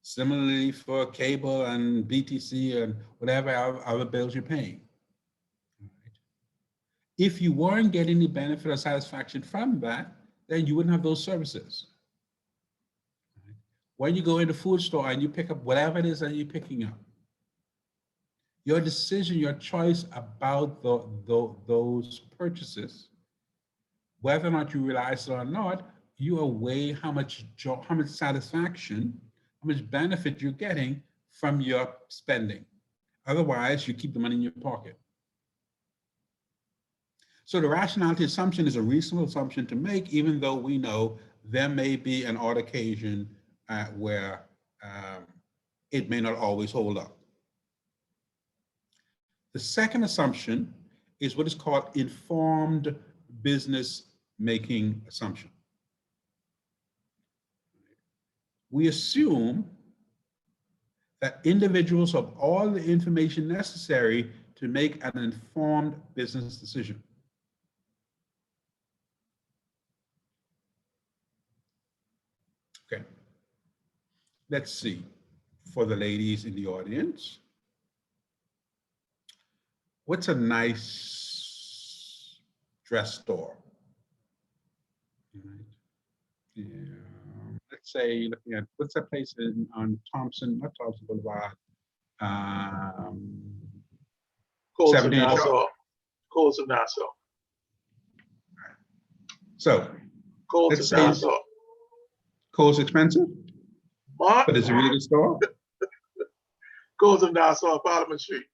Similarly for cable and BTC and whatever other bills you're paying. If you weren't getting the benefit or satisfaction from that, then you wouldn't have those services. When you go in the food store and you pick up whatever it is that you're picking up, your decision, your choice about those purchases, whether or not you realize it or not, you weigh how much satisfaction, how much benefit you're getting from your spending. Otherwise, you keep the money in your pocket. So the rationality assumption is a reasonable assumption to make, even though we know there may be an odd occasion where it may not always hold up. The second assumption is what is called informed business making assumption. We assume that individuals have all the information necessary to make an informed business decision. Okay, let's see, for the ladies in the audience, what's a nice dress store? Right. Yeah. Let's say, looking at, what's that place on Thompson, not Thompson Boulevard? Coles of 17 Nassau. Coles of Nassau. So, Coles let's of say Nassau. Kohl's expensive, What? but it's a really good store. Coles of Nassau, Parliament Street.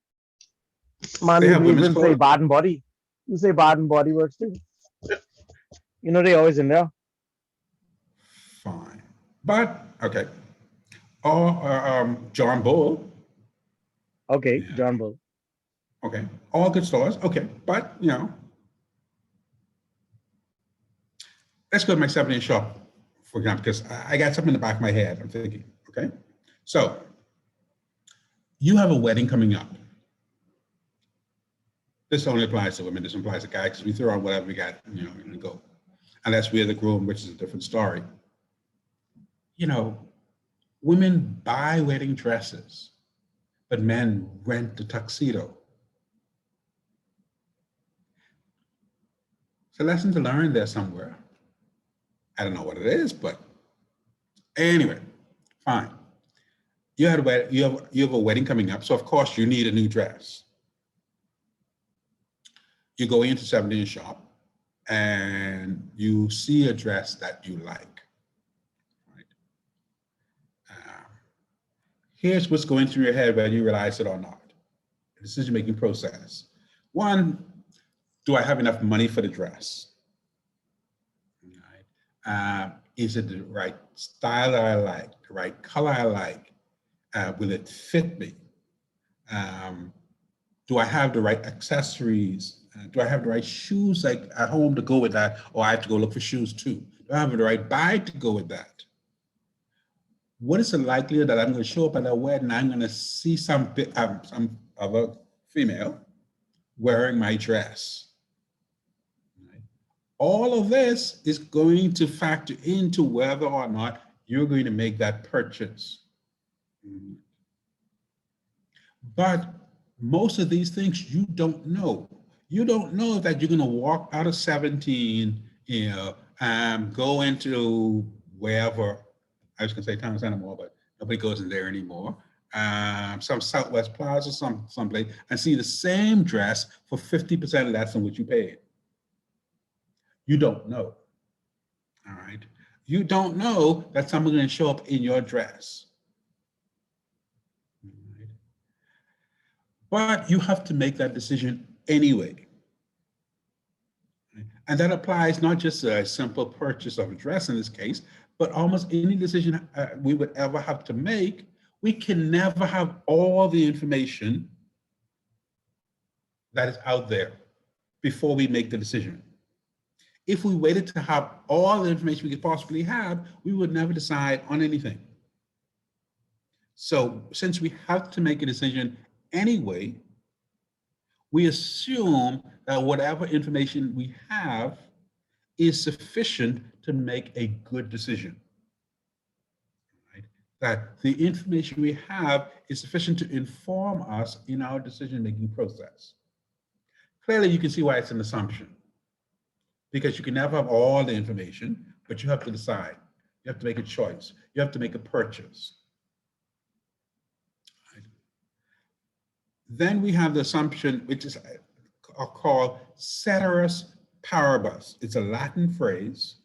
Man, They you have can women's even say clothes. Bath and Body. You say Bath and Body Works too. You know, they always in there. Fine, but okay. Or John Bull. Okay, Yeah. John Bull. Okay, all good stores. Okay, but you know, let's go to my 7-inch shop, for example, because I got something in the back of my head. I'm thinking, okay, so you have a wedding coming up. This only applies to women. This applies to guys because we throw on whatever we got, you know, and go. Unless we're the groom, which is a different story. You know, women buy wedding dresses, but men rent the tuxedo. It's a lesson to learn there somewhere. I don't know what it is, but anyway, fine. You have a wedding coming up, so of course you need a new dress. You go into 17 shop and you see a dress that you like. Right? Here's what's going through your head whether you realize it or not. The decision-making process. One, do I have enough money for the dress? Right. Is it the right style that I like, the right color I like? Will it fit me? Do I have the right accessories? Do I have the right shoes like at home to go with that? Or I have to go look for shoes too? Do I have the right bag to go with that? What is the likelihood that I'm going to show up at a wedding and I'm going to see some other female wearing my dress? Right? All of this is going to factor into whether or not you're going to make that purchase. But most of these things you don't know. You don't know that you're going to walk out of 17, go into wherever, I was going to say Thomas Animal, but nobody goes in there anymore. Some Southwest Plaza, someplace, and see the same dress for 50% less than what you paid. You don't know. All right. You don't know that someone's going to show up in your dress. But you have to make that decision anyway. And that applies not just to a simple purchase of a dress in this case, but almost any decision we would ever have to make. We can never have all the information that is out there before we make the decision. If we waited to have all the information we could possibly have, we would never decide on anything. So since we have to make a decision anyway, we assume that whatever information we have is sufficient to make a good decision. Right? That the information we have is sufficient to inform us in our decision-making process. Clearly, you can see why it's an assumption, because you can never have all the information, but you have to decide. You have to make a choice. You have to make a purchase. Then we have the assumption, which is called ceteris paribus. It's a Latin phrase.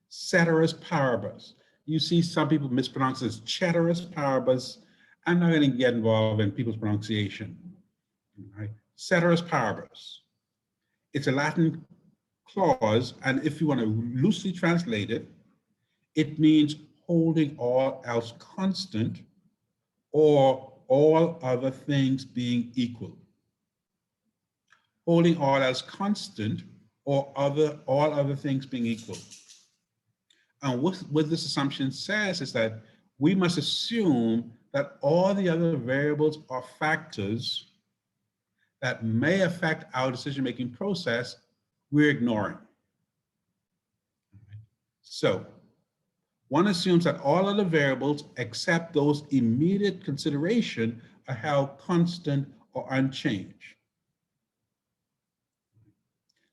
Ceteris paribus. You see some people mispronounce it as ceteris paribus. I'm not going to get involved in people's pronunciation. Right? Ceteris paribus. It's a Latin clause, and if you want to loosely translate it, it means holding all else constant or all other things being equal. Holding all else constant or all other things being equal. And what this assumption says is that we must assume that all the other variables or factors that may affect our decision-making process, we're ignoring. So one assumes that all other variables except those immediate consideration are held constant or unchanged.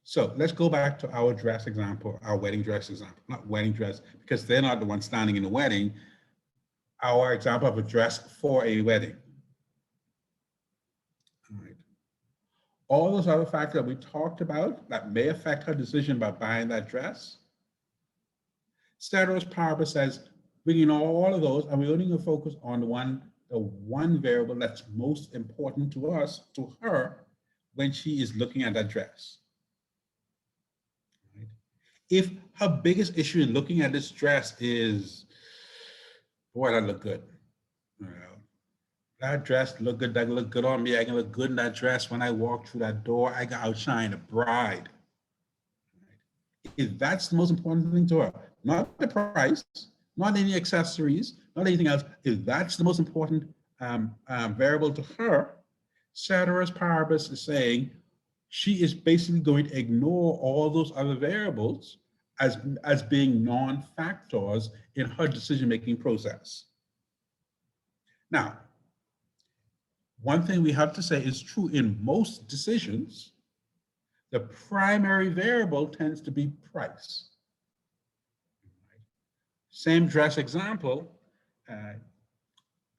So let's go back to our dress example, our wedding dress example, not wedding dress, because they're not the ones standing in the wedding, our example of a dress for a wedding. All right. All those other factors that we talked about that may affect her decision about buying that dress, ceteris paribus says, bringing all of those, and we're only going to focus on the one variable that's most important to us, to her, when she is looking at that dress. Right? If her biggest issue in looking at this dress is, boy, that look good. That dress look good, that look good on me. I can look good in that dress. When I walk through that door, I can outshine the bride. Right? If that's the most important thing to her, not the price, not any accessories, not anything else, if that's the most important variable to her, ceteris paribus is saying she is basically going to ignore all those other variables as being non-factors in her decision-making process. Now, one thing we have to say is true in most decisions, the primary variable tends to be price. Same dress example,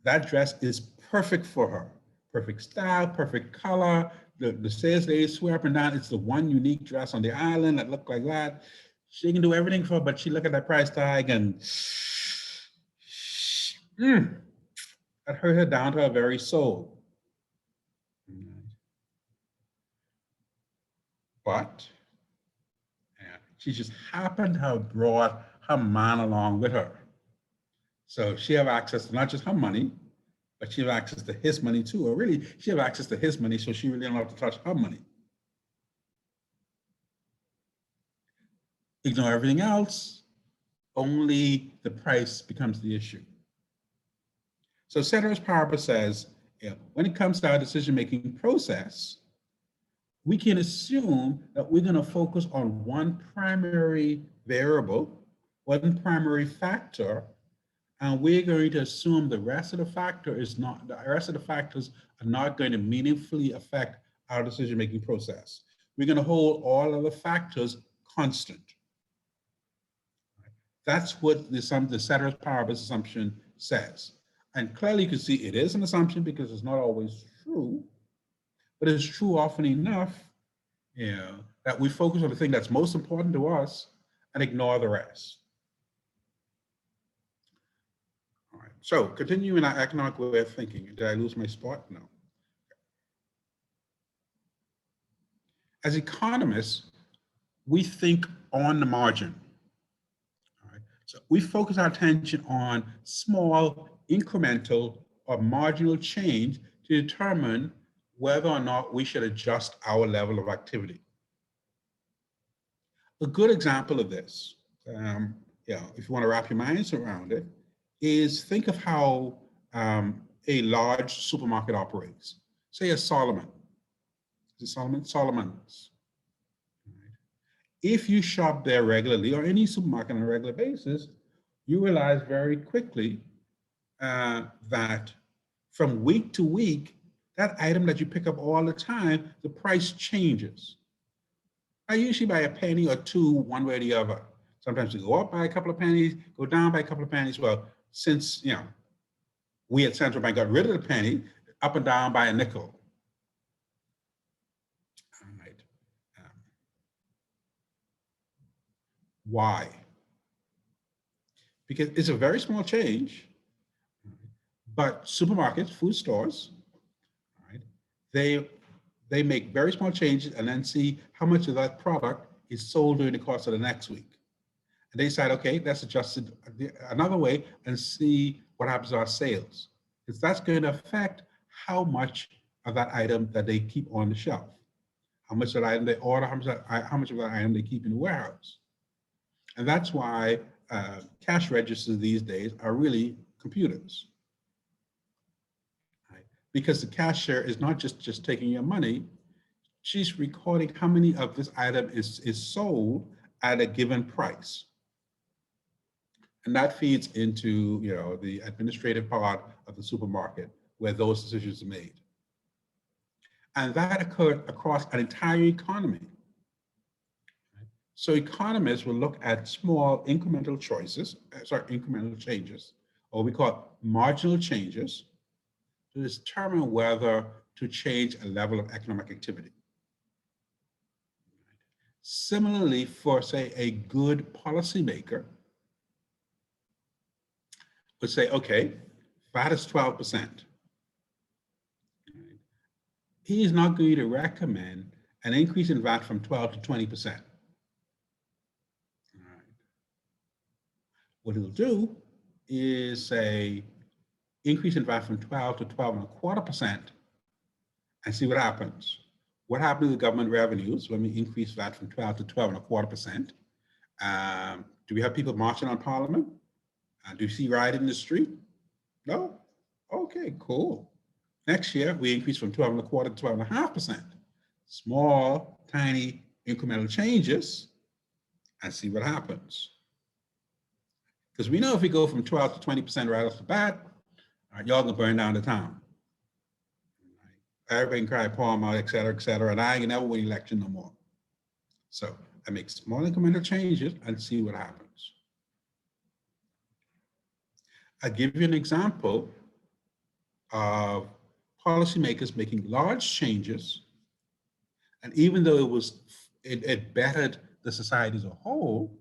that dress is perfect for her. Perfect style, perfect color. The sales lady swear up and down, it's the one unique dress on the island that look like that. She can do everything for her, but she look at that price tag and that hurt her down to her very soul. But she just happened to have brought her man along with her. So she have access to not just her money, but she have access to his money too. Or really, she have access to his money, so she really don't have to touch her money. Ignore everything else, only the price becomes the issue. So ceteris paribus says, when it comes to our decision-making process, we can assume that we're going to focus on one primary variable, one primary factor, and we're going to assume the rest of the factors are not going to meaningfully affect our decision-making process. We're going to hold all of the factors constant. That's what the ceteris paribus assumption says. And clearly you can see it is an assumption because it's not always true, but it's true often enough that we focus on the thing that's most important to us and ignore the rest. All right, so continuing our economic way of thinking. Did I lose my spot? No. As economists, we think on the margin. All right, so we focus our attention on small, incremental, or marginal change to determine whether or not we should adjust our level of activity. A good example of this, if you want to wrap your minds around it, is think of how a large supermarket operates. Say a Solomon. Is it Solomon? Solomon's. Right. If you shop there regularly or any supermarket on a regular basis, you realize very quickly that from week to week, that item that you pick up all the time, the price changes. I usually by a penny or two, one way or the other. Sometimes we go up by a couple of pennies, go down by a couple of pennies. Well, since we at Central Bank got rid of the penny, up and down by a nickel. All right. Why? Because it's a very small change, but supermarkets, food stores, right, they make very small changes and then see how much of that product is sold during the course of the next week. And they decide, okay, let's adjust it another way and see what happens to our sales. Because that's going to affect how much of that item that they keep on the shelf, how much of that item they order, how much of that item they keep in the warehouse. And that's why cash registers these days are really computers. Right? Because the cashier is not just taking your money, she's recording how many of this item is sold at a given price. And that feeds into the administrative part of the supermarket where those decisions are made. And that occurred across an entire economy. So economists will look at small incremental changes, or we call marginal changes, to determine whether to change a level of economic activity. Similarly, for say a good policymaker would say, okay, VAT is 12%. He's not going to recommend an increase in VAT from 12 to 20%. What he'll do is say increase in VAT from 12 to 12.25% and see what happens. What happened to the government revenues when we increase VAT from 12 to 12.25%? Do we have people marching on Parliament? Do you see rioting in the street? No? Okay, cool. Next year, we increase from 12.25 to 12.5%. Small, tiny, incremental changes and see what happens. Because we know if we go from 12 to 20% right off the bat, y'all gonna burn down the town. Everybody can cry palm out, et cetera, and I ain't never win election no more. So I make small incremental changes and see what happens. I'll give you an example of policymakers making large changes, and even though it bettered the society as a whole,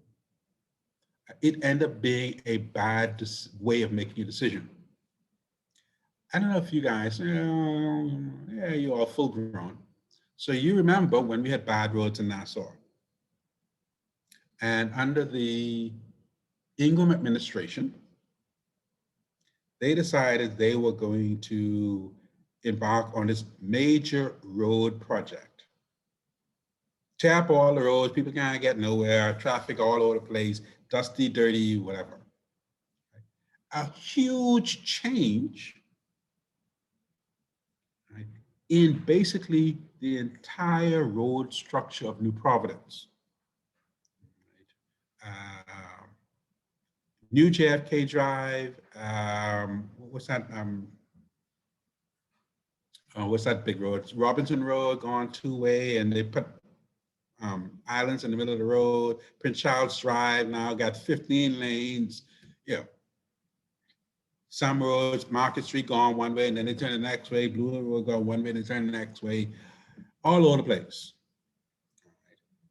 it ended up being a bad way of making a decision. I don't know if you guys, yeah, you're all full grown. So you remember when we had bad roads in Nassau. And under the Ingram administration, they decided they were going to embark on this major road project. Tear up all the roads, people can't get nowhere, traffic all over the place, dusty, dirty, whatever. A huge change, right, in basically the entire road structure of New Providence. New JFK Drive, what's that big road? Robinson Road going two-way, and they put islands in the middle of the road. Prince Charles Drive now got 15 lanes. You know, some roads, Market Street going one way, and then they turn the next way. Blue Hill Road going one way, and they turn the next way. All over the place.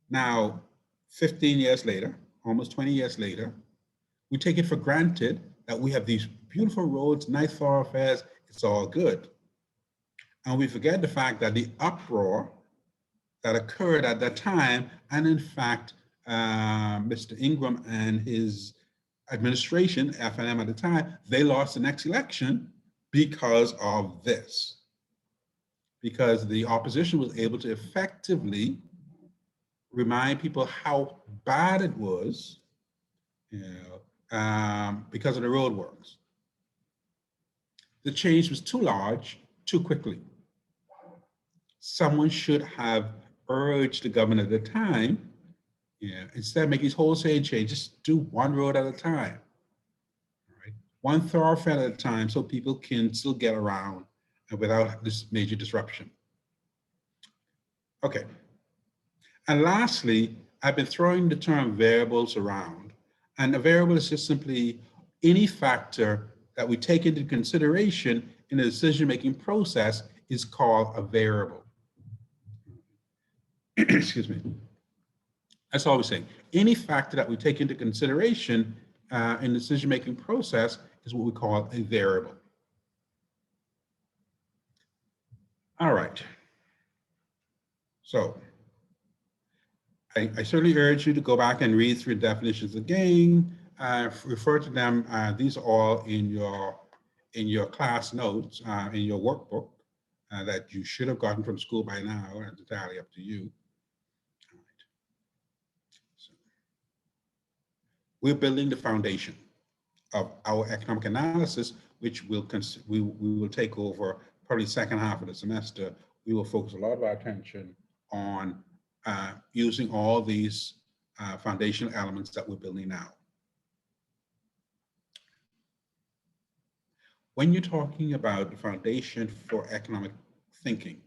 Now, 15 years later, almost 20 years later, we take it for granted that we have these beautiful roads, nice thoroughfares, it's all good. And we forget the fact that the uproar that occurred at that time, and in fact, Mr. Ingram and his administration, FNM at the time, they lost the next election because of this. Because the opposition was able to effectively remind people how bad it was, because of the road works. The change was too large, too quickly. Someone should have urged the government at the time, instead of making these wholesale changes, just do one road at a time, right? One thoroughfare at a time, so people can still get around without this major disruption. Okay. And lastly, I've been throwing the term variables around. And a variable is just simply any factor that we take into consideration in the decision-making process is called a variable. Excuse me. That's all we're saying. Any factor that we take into consideration in the decision-making process is what we call a variable. All right. So I certainly urge you to go back and read through the definitions again, refer to them. These are all in your class notes, in your workbook that you should have gotten from school by now. It's entirely up to you. All right. So, we're building the foundation of our economic analysis, which we will take over probably second half of the semester. We will focus a lot of our attention on using all these foundational elements that we're building now. When you're talking about the foundation for economic thinking,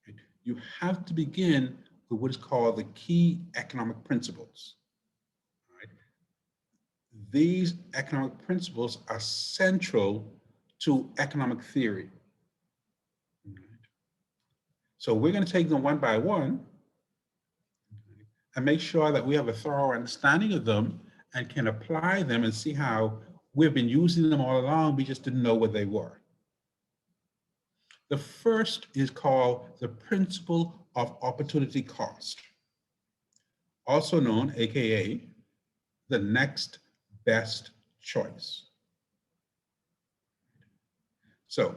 right, you have to begin with what is called the key economic principles. Right? These economic principles are central to economic theory. Right? So we're going to take them one by one and make sure that we have a thorough understanding of them and can apply them and see how we've been using them all along, we just didn't know what they were. The first is called the principle of opportunity cost, also known, AKA, the next best choice. So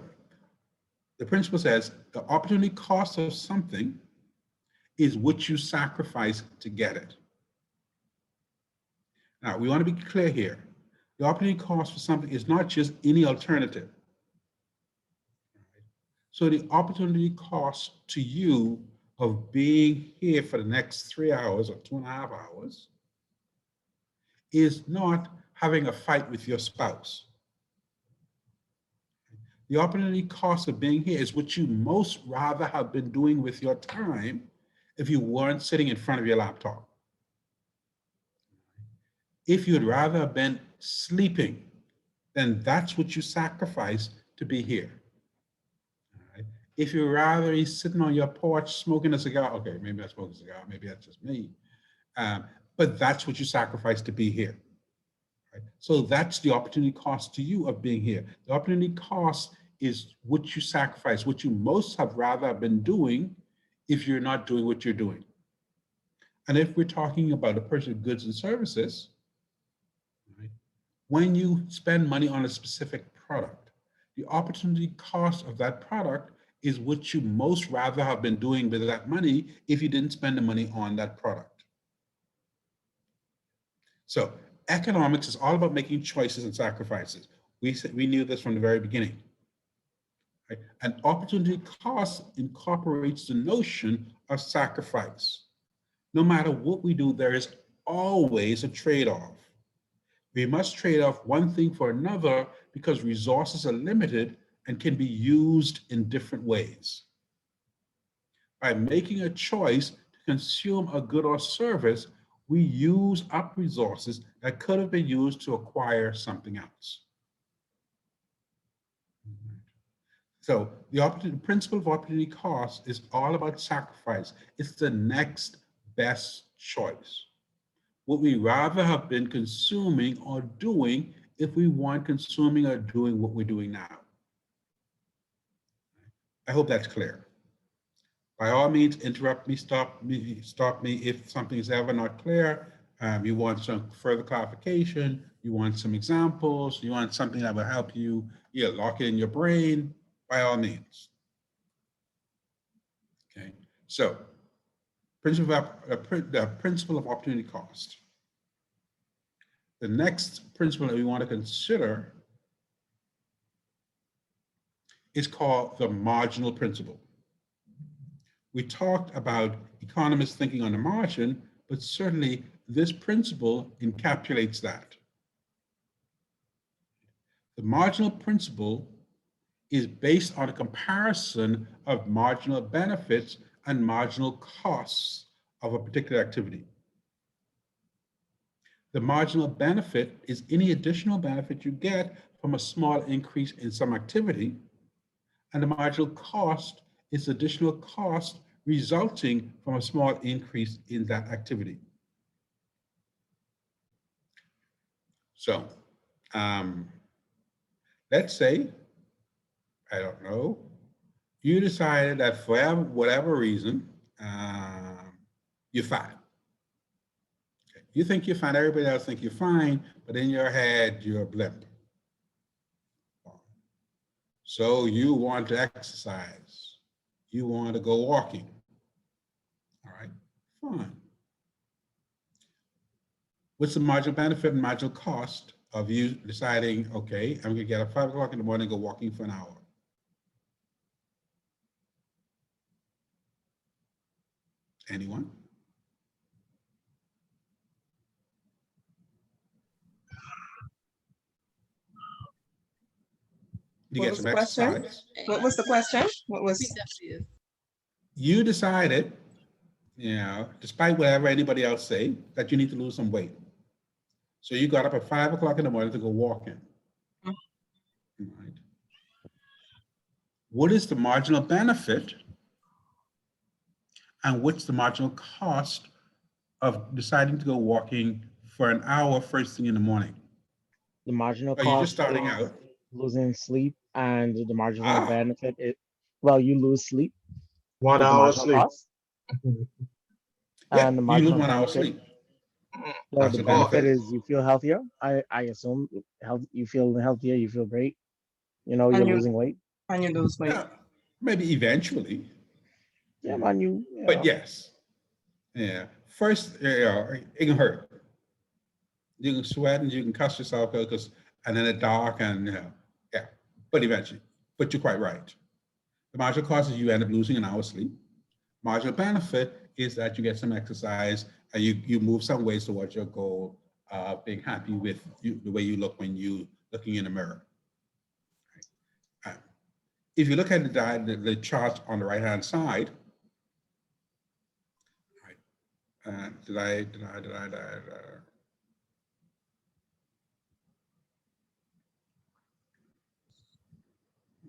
the principle says the opportunity cost of something is what you sacrifice to get it. Now, we want to be clear here. The opportunity cost for something is not just any alternative. So the opportunity cost to you of being here for the next 3 hours or 2.5 hours is not having a fight with your spouse. The opportunity cost of being here is what you most rather have been doing with your time if you weren't sitting in front of your laptop. If you'd rather have been sleeping, then that's what you sacrifice to be here. All right? If you'd rather be sitting on your porch smoking a cigar, okay, maybe I smoke a cigar, maybe that's just me, but that's what you sacrifice to be here. Right? So that's the opportunity cost to you of being here. The opportunity cost is what you sacrifice, what you most have rather have been doing if you're not doing what you're doing. And if we're talking about a purchase of goods and services, right, when you spend money on a specific product, the opportunity cost of that product is what you most rather have been doing with that money if you didn't spend the money on that product. So economics is all about making choices and sacrifices. We knew this from the very beginning. Right? And opportunity cost incorporates the notion of sacrifice. No matter what we do, there is always a trade-off. We must trade off one thing for another because resources are limited and can be used in different ways. By making a choice to consume a good or service, we use up resources that could have been used to acquire something else. So the principle of opportunity cost is all about sacrifice. It's the next best choice. What we rather have been consuming or doing if we weren't consuming or doing what we're doing now. I hope that's clear. By all means, interrupt me, stop me if something is ever not clear. You want some further clarification, you want some examples, you want something that will help you lock it in your brain, by all means. Okay, so the principle of opportunity cost. The next principle that we want to consider is called the marginal principle. We talked about economists thinking on the margin, but certainly this principle encapsulates that. The marginal principle is based on a comparison of marginal benefits and marginal costs of a particular activity. The marginal benefit is any additional benefit you get from a small increase in some activity, and the marginal cost is additional cost resulting from a small increase in that activity. So let's say, I don't know, you decided that for whatever reason, you're fine. Okay. You think you're fine, everybody else think you're fine, but in your head, you're a blimp. So you want to exercise. You want to go walking. All right, fine. What's the marginal benefit and marginal cost of you deciding, okay, I'm gonna get up 5 o'clock in the morning and go walking for an hour? Anyone? You What get was some the question? exercise. What was the question? What was? Repeat that, please. You decided, despite whatever anybody else say, that you need to lose some weight. So you got up at 5 o'clock in the morning to go walking. Right. What is the marginal benefit and what's the marginal cost of deciding to go walking for an hour first thing in the morning? The marginal Are you cost just starting is out? losing sleep, and the marginal benefit is, well, you lose sleep. 1 with the hour marginal sleep. cost, Yeah, and the you lose marginal 1 hour benefit. sleep. Well, That's the the benefit benefit. is you feel healthier. I assume you feel healthier. You feel great. You're And you losing weight. and you lose weight. Yeah, maybe eventually, Yeah, man. You but know. yes. Yeah, first, it can hurt. You can sweat and you can cuss yourself because, and then it's dark and, yeah, but eventually, but you're quite right. The marginal cost is you end up losing an hour's sleep. Marginal benefit is that you get some exercise and you move some ways towards your goal of being happy with the way you look when you looking in the mirror. If you look at the chart on the right-hand side, Did I?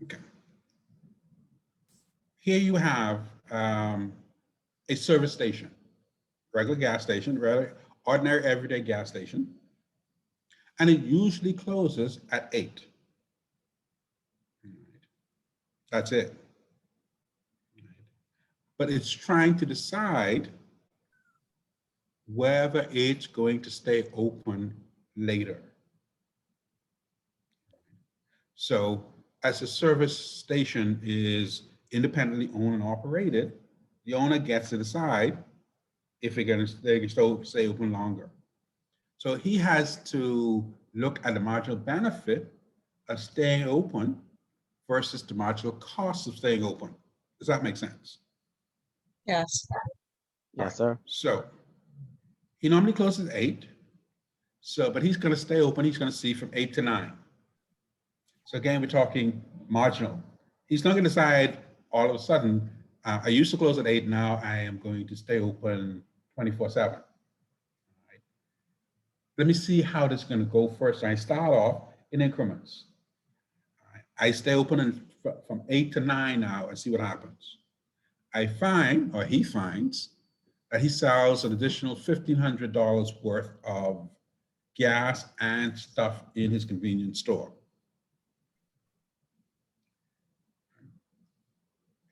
Okay. Here you have a service station, regular gas station, ordinary everyday gas station, and it usually closes at 8. That's it. But it's trying to decide whether it's going to stay open later. So as a service station is independently owned and operated, the owner gets to decide if they can stay open longer. So he has to look at the marginal benefit of staying open versus the marginal cost of staying open. Does that make sense? Yes. Yes, sir. So he normally closes at 8. So, but he's going to stay open. He's going to see from 8 to 9. So again, we're talking marginal. He's not going to decide all of a sudden, I used to close at 8, now I am going to stay open 24/7. Right. Let me see how this is going to go first. I start off in increments. I stay open from 8 to 9 now and see what happens. I find, or he finds, that he sells an additional $1,500 worth of gas and stuff in his convenience store.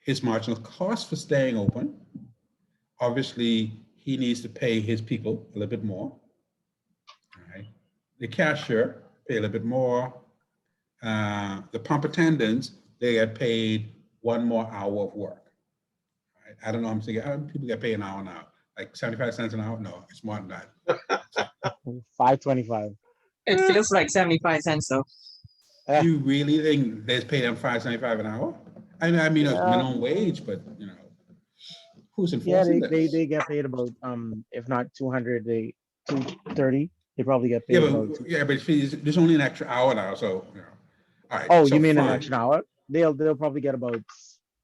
His marginal cost for staying open, obviously he needs to pay his people a little bit more. Right? The cashier pay a little bit more. The pump attendants, they get paid 1 more hour of work. Right? I don't know, I'm thinking, people get paid an hour now, like 75 cents an hour? No, it's more than that. 525. It feels like 75 cents though. Do you really think they pay them $5.75 an hour? I mean, it's Yeah. minimum wage, but you know, who's Yeah, enforcing this? they get paid about if not 200, 230. They probably get paid Yeah, about but there's only an extra hour now, so you know. All right. Oh, so you mean an fine. extra hour? They'll probably get about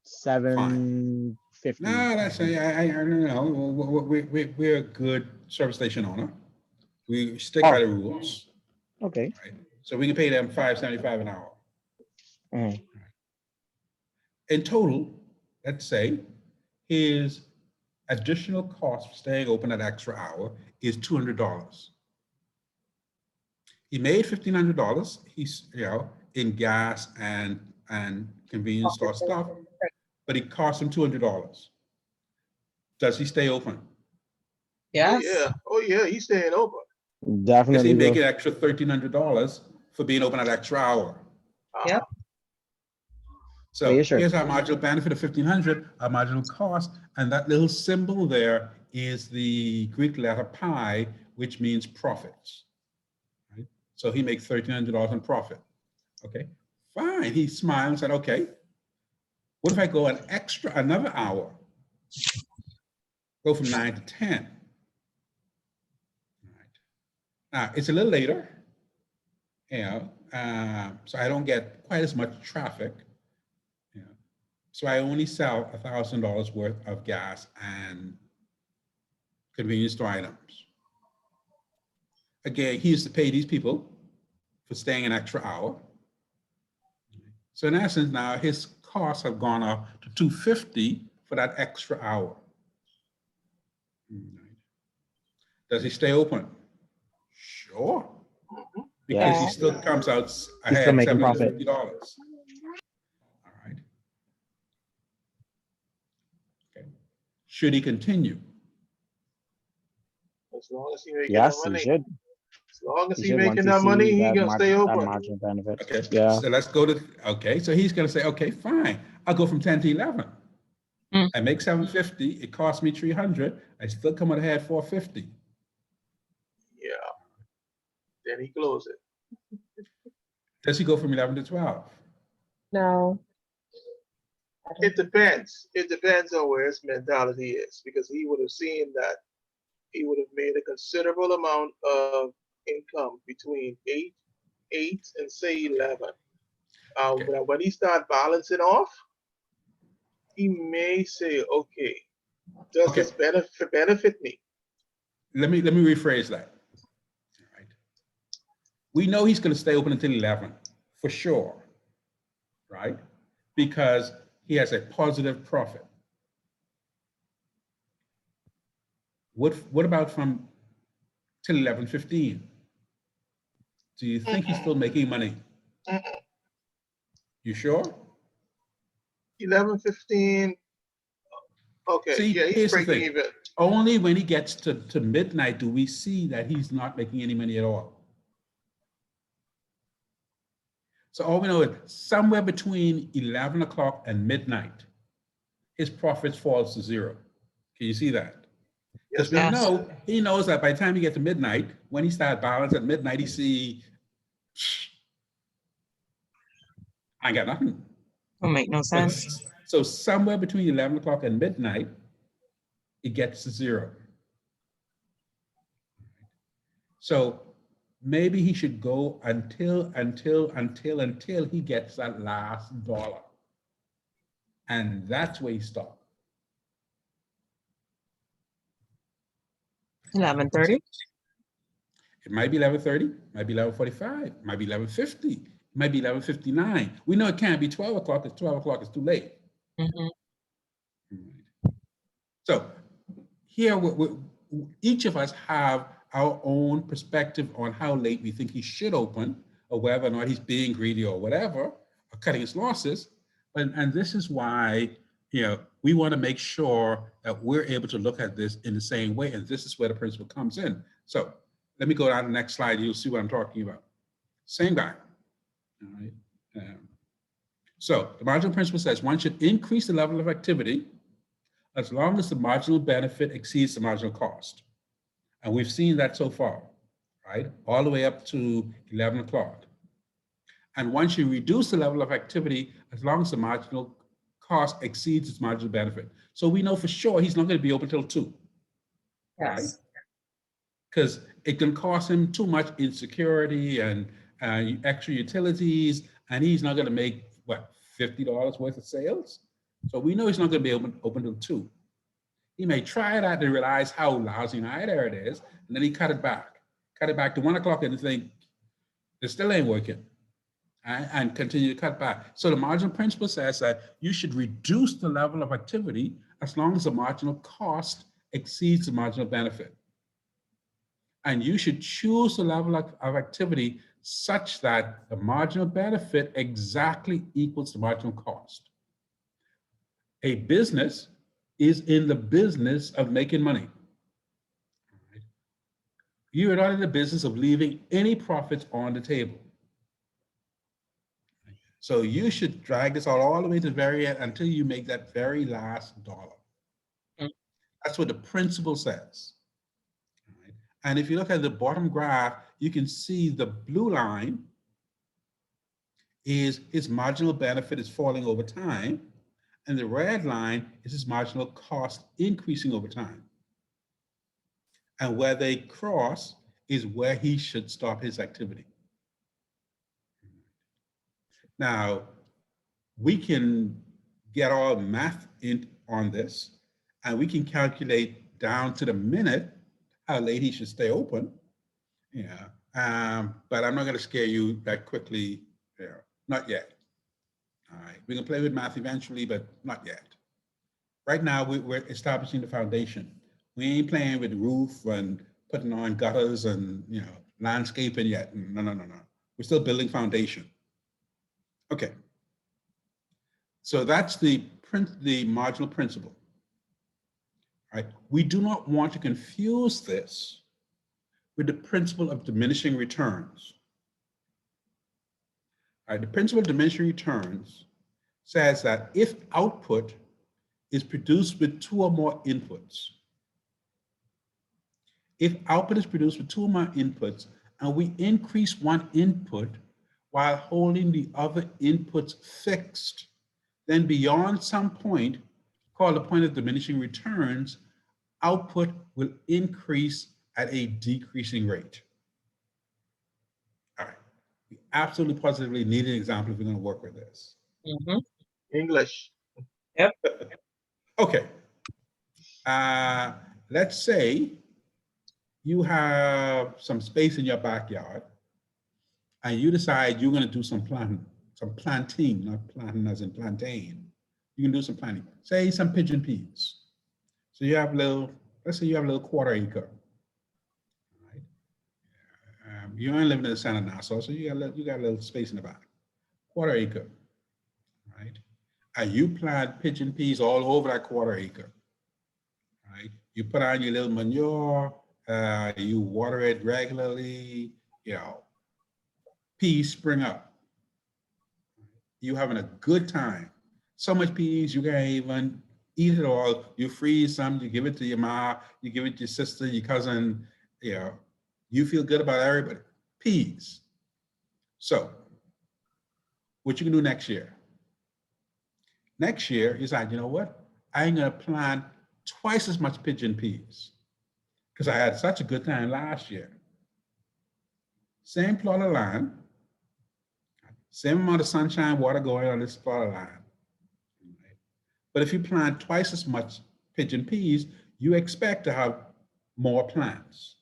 $7.50. No, that's I don't know. We're a good service station owner. We stick by the rules. Okay. Right? So we can pay them $5.75 an hour. Mhm. In total, let's say his additional cost for staying open that extra hour is $200. He made $1,500. He's in gas and convenience store stuff, but it cost him $200. Does he stay open? Yes. Oh yeah, he's staying open. Does Definitely he will. make an extra $1,300 for being open that extra hour? Yep. So Yeah, sure. here's our marginal benefit of 1,500, our marginal cost, and that little symbol there is the Greek letter pi, which means profits. Right? So he makes $1,300 in profit. Okay, fine. He smiled and said, okay, what if I go another hour? Go from 9 to 10. All right. Now, it's a little later, so I don't get quite as much traffic. So I only sell $1,000 worth of gas and convenience store items. Again, he used to pay these people for staying an extra hour. So in essence, now his costs have gone up to $250 for that extra hour. Does he stay open? Sure. Because Yeah. he still comes out He's ahead still making profit. $750. All right. Okay. Should he continue? As long as he making Yes, that he money. should. As long as He he should once making he that money, sees he that gonna stay that open. marginal benefit. Okay. Yeah. So let's go to, okay. So he's going to say, okay, fine. I'll go from 10 to 11. I make 750. It costs me 300. I still come out ahead 450. Yeah. Then he close it. Does he go from 11 to 12? No. It depends. It depends on where his mentality is, because he would have seen that he would have made a considerable amount of income between 8 and say 11. Okay. When he start balancing off, he may say, okay, does Okay. this benefit me? let me rephrase that. All right. We know he's going to stay open until 11 for sure, right? Because he has a positive profit. What about from till 11:15? Do you think he's still making money? You sure? 11:15. Okay, See, yeah, he's here's the breaking thing. even. Only when he gets to midnight do we see that he's not making any money at all. So all we know is somewhere between 11 o'clock and midnight, his profits falls to zero. Can you see that? Because Yes, we Yes. know, he knows that by the time he gets to midnight, when he starts balance at midnight, he see, I ain't got nothing. Don't make no sense. So somewhere between 11 o'clock and midnight, it gets to zero. So maybe he should go until he gets that last dollar. And that's where he stops. 11:30. It might be 11:30, might be 11:45, might be 11:50, might be 11:59. We know it can't be 12 o'clock, because 12 o'clock is too late. Mhm. So here, each of us have our own perspective on how late we think he should open, or whether or not he's being greedy or whatever, or cutting his losses. And this is why, we want to make sure that we're able to look at this in the same way. And this is where the principle comes in. So let me go down to the next slide. You'll see what I'm talking about. Same guy. All right. So the marginal principle says one should increase the level of activity as long as the marginal benefit exceeds the marginal cost. And we've seen that so far, right? All the way up to 11 o'clock. And once you reduce the level of activity, as long as the marginal cost exceeds its marginal benefit. So we know for sure he's not going to be open till 2. Yes. Because it can cost him too much in security and extra utilities, and he's not going to make, what, $50 worth of sales? So we know he's not going to be open till 2. He may try that and realize how lousy an idea it is, and then he cut it back to 1 o'clock and think, it still ain't working, and continue to cut back. So the marginal principle says that you should reduce the level of activity as long as the marginal cost exceeds the marginal benefit. And you should choose the level of activity such that the marginal benefit exactly equals the marginal cost. A business is in the business of making money. You are not in the business of leaving any profits on the table. So you should drag this all the way to the very end until you make that very last dollar. That's what the principle says. And if you look at the bottom graph, you can see the blue line is his marginal benefit is falling over time, and the red line is his marginal cost increasing over time. And where they cross is where he should stop his activity. Now, we can get all math in on this, and we can calculate down to the minute how late he should stay open. But I'm not going to scare you that quickly. Not yet. All right, we can play with math eventually, but not yet. Right now, we're establishing the foundation. We ain't playing with the roof and putting on gutters and landscaping yet. No. We're still building foundation. Okay. So that's the marginal principle. Right? We do not want to confuse this with the principle of diminishing returns. All right, the principle of diminishing returns says that if output is produced with 2 or more inputs, if output is produced with 2 or more inputs, and we increase one input while holding the other inputs fixed, then beyond some point, called the point of diminishing returns, output will increase at a decreasing rate. All right, we absolutely positively need an example if we're going to work with this. Mhm. English. Okay, let's say you have some space in your backyard, and you decide you're going to do some planting, not planting as in plantain. You can do some planting, say some pigeon peas. So you have let's say you have a little quarter acre. Right? You ain't living in the center of Nassau, so you got a little space in the back, quarter acre, right? And you plant pigeon peas all over that quarter acre, right? You put on your little manure, you water it regularly, peas spring up. You having a good time. So much peas, you can't even eat it all. You freeze some, you give it to your mom, you give it to your sister, your cousin, you feel good about everybody. Peas. So, what you can do next year? Next year, you decide, you know what? I'm gonna plant twice as much pigeon peas because I had such a good time last year. Same plot of land, same amount of sunshine, water going on this plot of land. But if you plant twice as much pigeon peas, you expect to have more plants,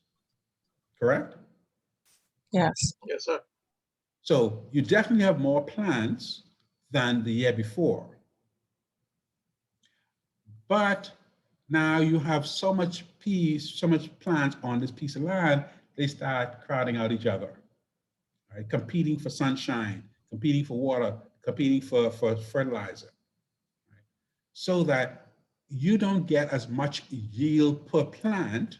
correct? Yes. Yes, sir. So you definitely have more plants than the year before. But now you have so much peas, so much plants on this piece of land, they start crowding out each other, right? Competing for sunshine, competing for water, competing for fertilizer, right? So that you don't get as much yield per plant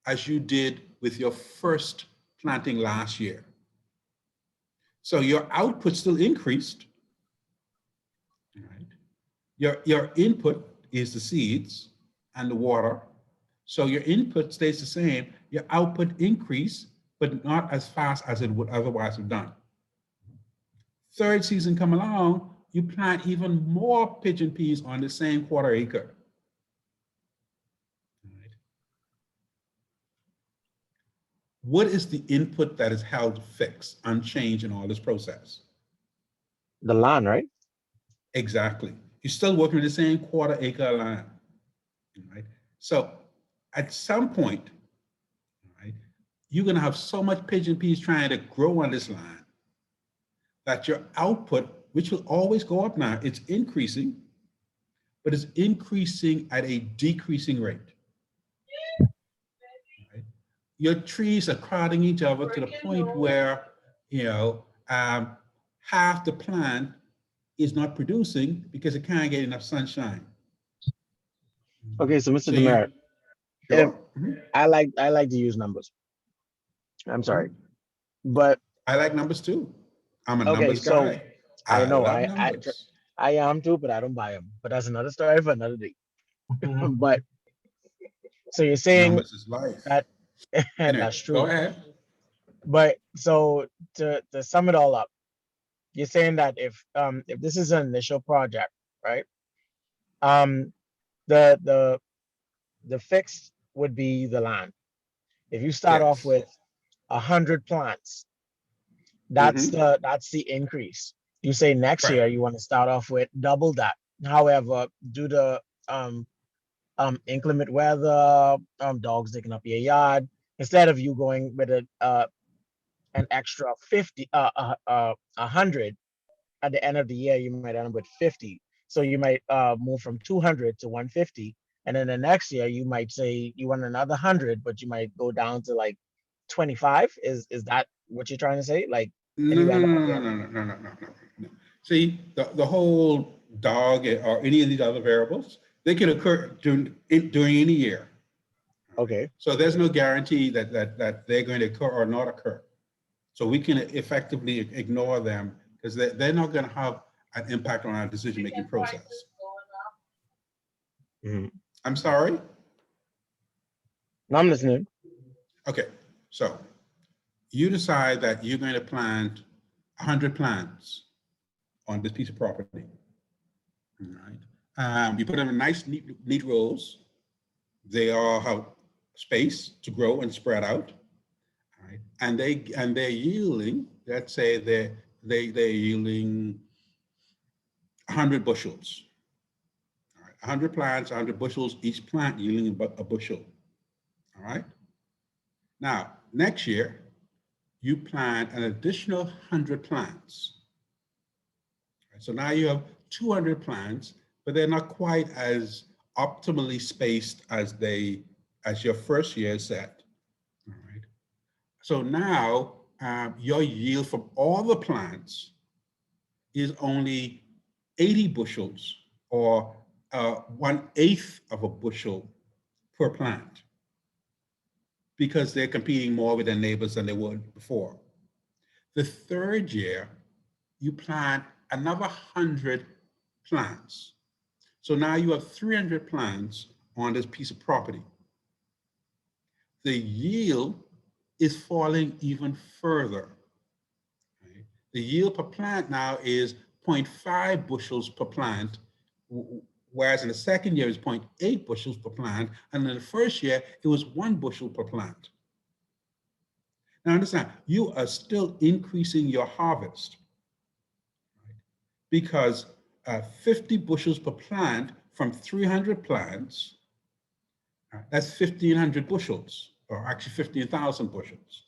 as you did with your first planting last year. So your output still increased, right? Your input is the seeds and the water. So your input stays the same, your output increased, but not as fast as it would otherwise have done. Third season come along, you plant even more pigeon peas on the same quarter acre. Right. What is the input that is held fixed, unchanged in all this process? The land, right? Exactly. You're still working with the same quarter acre land, right? So at some point, right, you're gonna have so much pigeon peas trying to grow on this land that your output, which will always go up now, it's increasing, but it's increasing at a decreasing rate. Right? Your trees are crowding each other to the point where, half the plant is not producing because it can't get enough sunshine. Okay, so Mr. So Demerit, sure. Mhm. I like to use numbers. I'm sorry, but I like numbers too. I'm a okay, numbers so guy. I know love numbers. I am too, but I don't buy them. But that's another story for another day. But so you're saying Numbers is life. that Anyway, that's go true. ahead. But so to sum it all up, you're saying that if this is an initial project, right? The fix would be the land. If you start off Yes. with 100 plants, Mhm. that's the increase. You say next Right. year you want to start off with double that. However, due to inclement weather, dogs digging up your yard, instead of you going with an extra 100, at the end of the year you might end up with 50. So you might move from 200 to 150, and then the next year you might say you want another 100, but you might go down to like 25. Is that what you're trying to say? Like, and No, you no, end no, up no, no, again. no, no, no, no, no, no. See, the whole dog or any of these other variables, they can occur during any year. Okay. So there's no guarantee that they're going to occur or not occur. So we can effectively ignore them because they're not going to have an impact on our decision-making process. Mhm. I'm sorry? No, I'm listening. Okay, so you decide that you're going to plant 100 plants on this piece of property. All right. You put them in nice, neat rows. They all have space to grow and spread out. All right. And they're yielding. Let's say they're yielding 100 bushels. All right. 100 plants, 100 bushels. Each plant yielding a bushel. All right. Now, next year, you plant an additional 100 plants. So now you have 200 plants, but they're not quite as optimally spaced as your first year set. All right. So now your yield from all the plants is only 80 bushels, or 1/8 of a bushel per plant, because they're competing more with their neighbors than they would before. The third year, you plant another 100 plants. So now you have 300 plants on this piece of property. The yield is falling even further. Right? The yield per plant now is 0.5 bushels per plant, whereas in the second year it's 0.8 bushels per plant, and in the first year it was 1 bushel per plant. Now understand, you are still increasing your harvest, right? Because 50 bushels per plant from 300 plants, that's 1,500 bushels, or actually 15,000 bushels.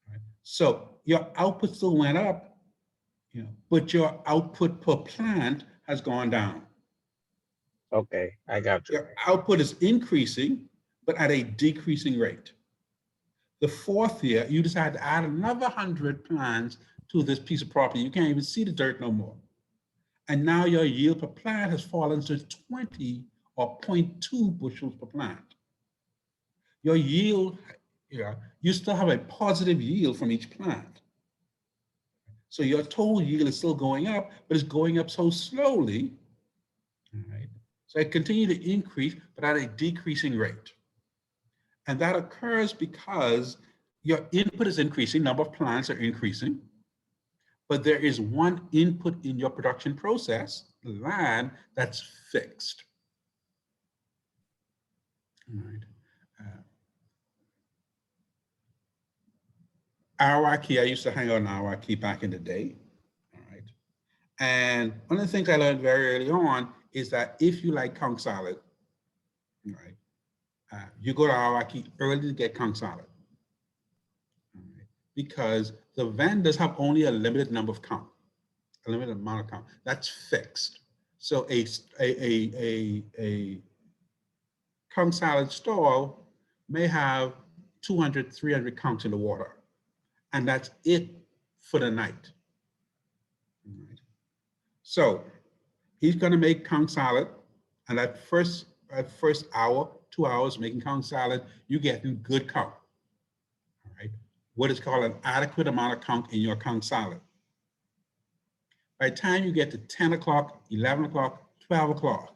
Right? So your output still went up, but your output per plant has gone down. Okay, I got you. Your output is increasing, but at a decreasing rate. The fourth year, you decide to add another 100 plants to this piece of property. You can't even see the dirt no more. And now your yield per plant has fallen to 20, or 0.2 bushels per plant. Your yield, you still have a positive yield from each plant. So your total yield is still going up, but it's going up so slowly, right? So it continues to increase, but at a decreasing rate. And that occurs because your input is increasing, number of plants are increasing, but there is one input in your production process, land, that's fixed. All right. Irrationality, I used to hang out in Irrationality back in the day. All right. And one of the things I learned very early on is that if you like conch salad, right, you go to Irrationality early to get conch salad. Right, because the vendors have only a limited number of conch, a limited amount of conch. That's fixed. So a conch salad stall may have 200, 300 conchs in the water, and that's it for the night. Right. So he's going to make conch salad, and that first hour, 2 hours making conch salad, you're getting good conch. All right, what is called an adequate amount of conch in your conch salad. By the time you get to 10 o'clock, 11 o'clock, 12 o'clock,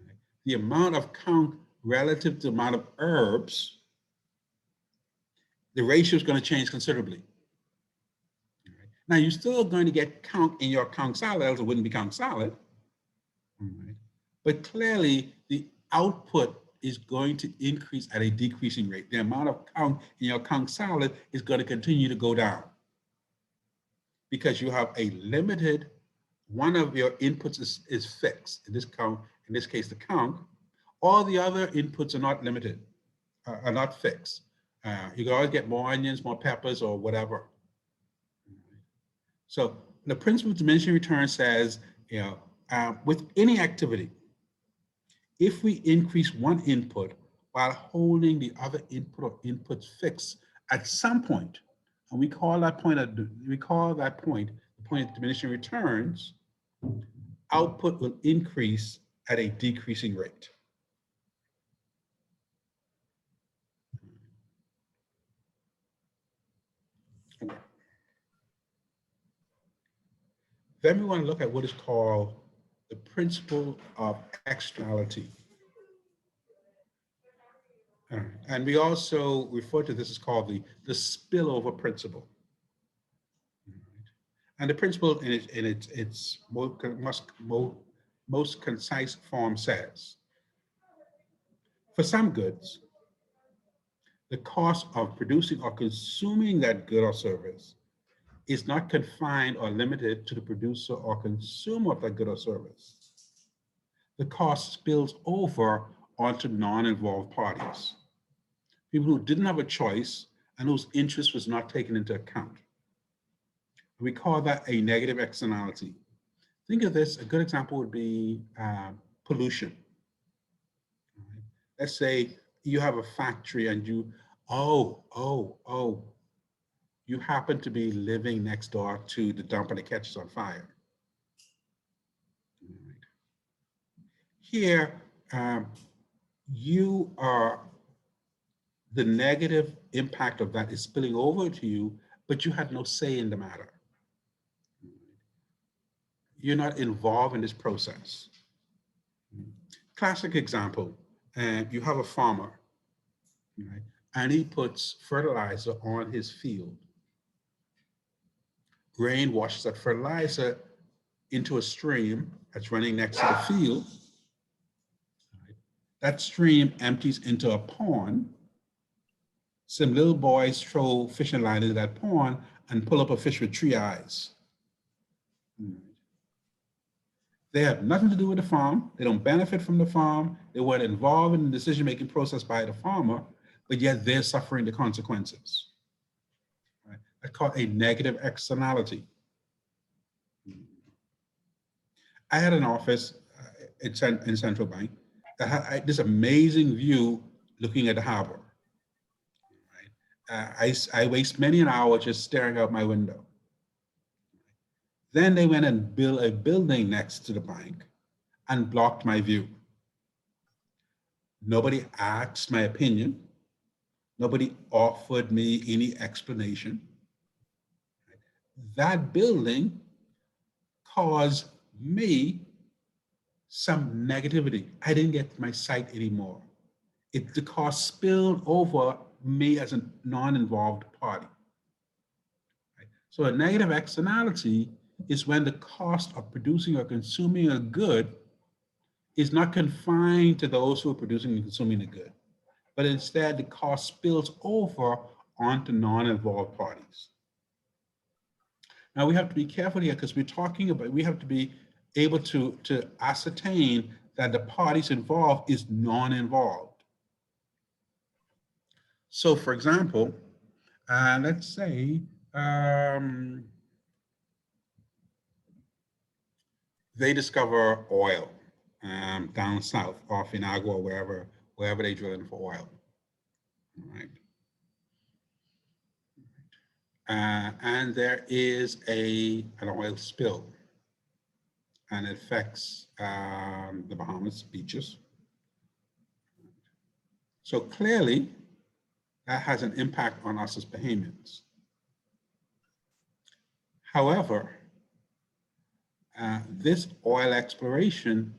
right, the amount of conch relative to the amount of herbs, the ratio is going to change considerably. Right. Now, you're still going to get conch in your conch salad, else it wouldn't be conch salad. Right. But clearly, the output is going to increase at a decreasing rate. The amount of conch in your conch salad is going to continue to go down, because you have a limited, one of your inputs is fixed. In this case, the conch. All the other inputs are not limited, are not fixed. You can always get more onions, more peppers, or whatever. So the principle of diminishing return says, with any activity, if we increase one input while holding the other input or inputs fixed at some point, and we call that point the point of diminishing returns, output will increase at a decreasing rate. Okay. Then we want to look at what is called the principle of externality. And we also refer to this as called the spillover principle. And the principle in its most concise form says, for some goods, the cost of producing or consuming that good or service is not confined or limited to the producer or consumer of that good or service. The cost spills over onto non-involved parties. people who didn't have a choice and whose interest was not taken into account. We call that a negative externality. Think of this, a good example would be pollution. Let's say you have a factory and you happen to be living next door to the dump and it catches on fire. Here, the negative impact of that is spilling over to you, but you had no say in the matter. You're not involved in this process. Classic example, you have a farmer, right? And he puts fertilizer on his field. Rain washes that fertilizer into a stream that's running next to the field. Right? That stream empties into a pond. Some little boys throw fishing line into that pond and pull up a fish with 3 eyes. They have nothing to do with the farm. They don't benefit from the farm. They weren't involved in the decision-making process by the farmer, but yet they're suffering the consequences. Right? That's called a negative externality. I had an office in Central Bank that had this amazing view looking at the harbor. Right? I waste many an hour just staring out my window. Then they went and built a building next to the bank and blocked my view. Nobody asked my opinion. Nobody offered me any explanation. That building caused me some negativity. I didn't get my sight anymore. The cost spilled over me as a non-involved party. Right? So a negative externality is when the cost of producing or consuming a good is not confined to those who are producing and consuming the good, but instead the cost spills over onto non-involved parties. Now we have to be careful here because we're talking about, we have to be able to ascertain that the parties involved is non-involved. So for example, let's say, they discover oil down south off in Agua, wherever they drill in for oil. All right. And there is an oil spill, and it affects the Bahamas beaches. So clearly, that has an impact on us as Bahamians. However, this oil exploration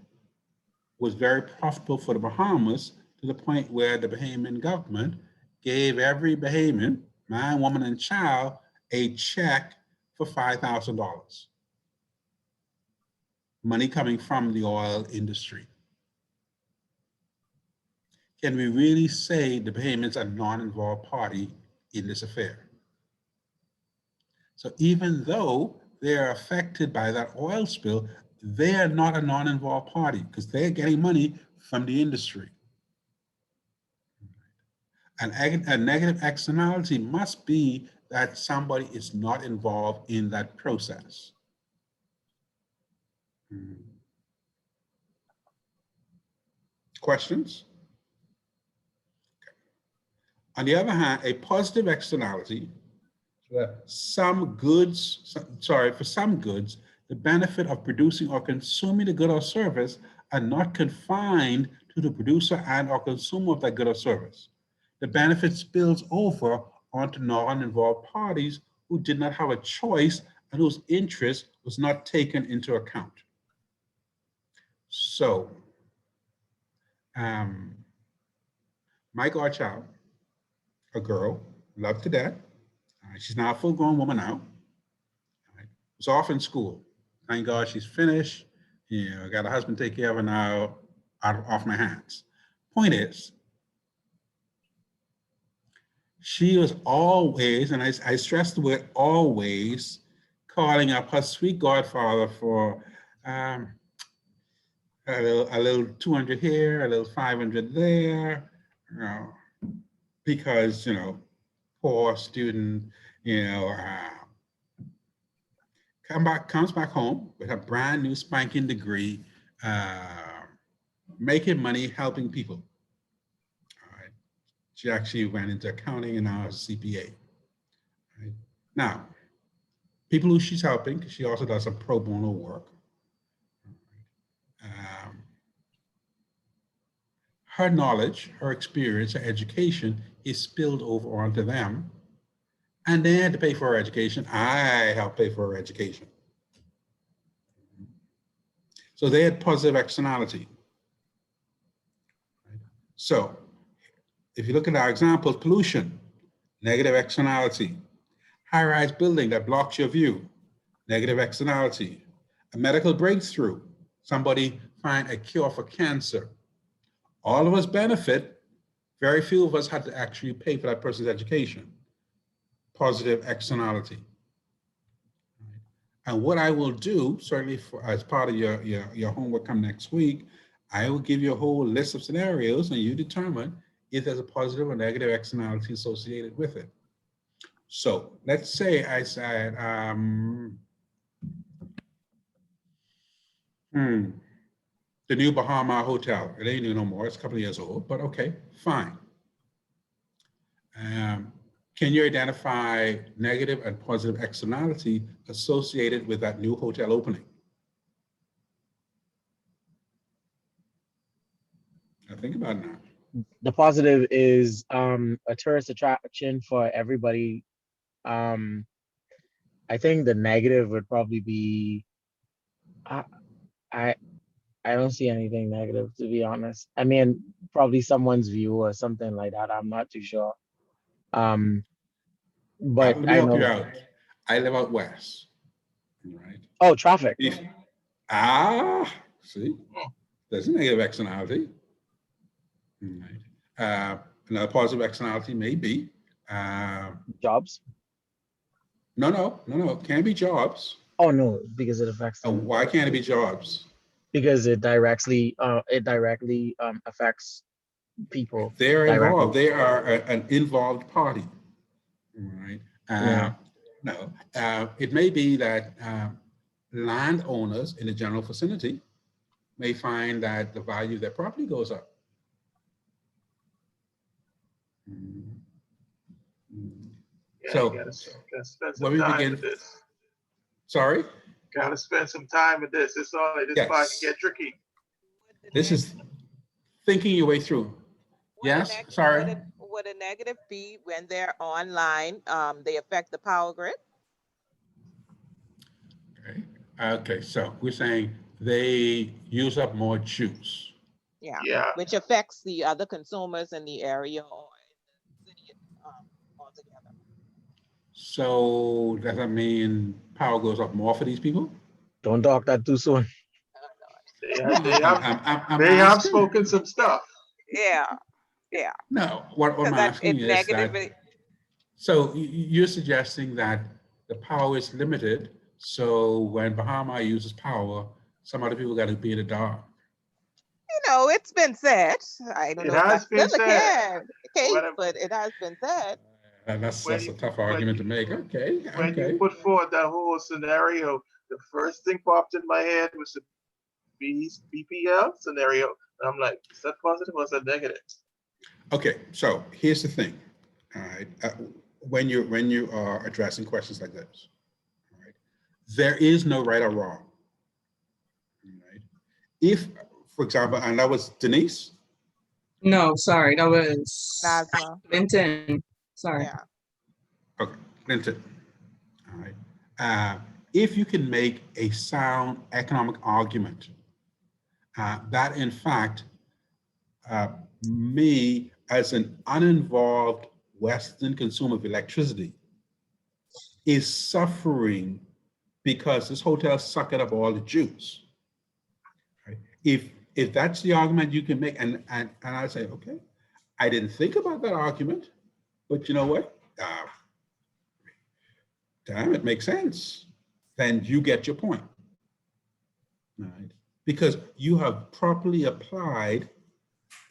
was very profitable for the Bahamas to the point where the Bahamian government gave every Bahamian, man, woman, and child, a check for $5,000. Money coming from the oil industry. Can we really say the Bahamians are a non-involved party in this affair? So even though they are affected by that oil spill, they are not a non-involved party because they're getting money from the industry. And a negative externality must be that somebody is not involved in that process. Questions? On the other hand, a positive externality, for some goods, the benefit of producing or consuming the good or service are not confined to the producer and or consumer of that good or service. The benefit spills over onto non-involved parties who did not have a choice and whose interest was not taken into account. So, my godchild, a girl, loved to death. She's now a full-grown woman now. Was off in school. Thank God she's finished. You know, got a husband to take care of her now, off my hands. Point is, she was always, and I stress the word always, calling up her sweet godfather for a little 200 here, a little 500 there. You know, because, poor student, comes back home with a brand new spanking degree, making money, helping people. All right. She actually went into accounting and now is a CPA. Right. Now, people who she's helping, because she also does some pro bono work. Her knowledge, her experience, her education is spilled over onto them, and they had to pay for her education. I helped pay for her education. So they had positive externality. So if you look at our examples, pollution, negative externality, high-rise building that blocks your view, negative externality, a medical breakthrough, somebody find a cure for cancer. All of us benefit, very few of us had to actually pay for that person's education. Positive externality. And what I will do, certainly as part of your homework come next week, I will give you a whole list of scenarios and you determine if there's a positive or negative externality associated with it. So let's say I said, the new Bahama Hotel. It ain't new no more, it's a couple of years old, but okay, fine. Can you identify negative and positive externality associated with that new hotel opening? Now think about it now. The positive is a tourist attraction for everybody. I think the negative would probably be, I don't see anything negative, to be honest. I mean, probably someone's view or something like that. I'm not too sure. But Let me I help you know. out. I live out west, right? Oh, traffic. See, there's a negative externality. Right. Another positive externality may be Jobs. No, it can't be jobs. Oh no, because it affects them. Why can't it be jobs? Because it directly affects people. They're directly. involved. They are an involved party, right? Yeah. No, it may be that landowners in the general vicinity may find that the value of their property goes up. Yeah, So you gotta spend when some we time begin, with this. sorry? Gotta spend some time with this. It's all like this Yes. part can get tricky. This is thinking your way through. Yes, sorry. Would a negative be when they're online, they affect the power grid? Okay, so we're saying they use up more juice. Yeah. Which affects the other consumers in the area or in the city altogether. So does that mean power goes up more for these people? Don't talk that too soon. They I'm have asking. spoken some stuff. Yeah. No, what I'm asking is that, so you're suggesting that the power is limited, so when Bahama uses power, some other people got to be in the dark. It's been said. I don't know if that's still the case, but it has been said. That's a tough argument to make. Okay. When you put forward that whole scenario, the first thing popped in my head was the BPL scenario. And I'm like, is that positive or is that negative? Okay, so here's the thing. All right, when you are addressing questions like this, all right, there is no right or wrong. All right. If, for example, and that was Denise. No, sorry, that was Nazma. Clinton. Sorry. Yeah. Okay, Clinton. All right. If you can make a sound economic argument that, in fact, me as an uninvolved Western consumer of electricity is suffering because this hotel sucking up all the juice. Right? If that's the argument you can make, and I say, okay, I didn't think about that argument, but you know what? Damn, it makes sense. Then you get your point, right? Because you have properly applied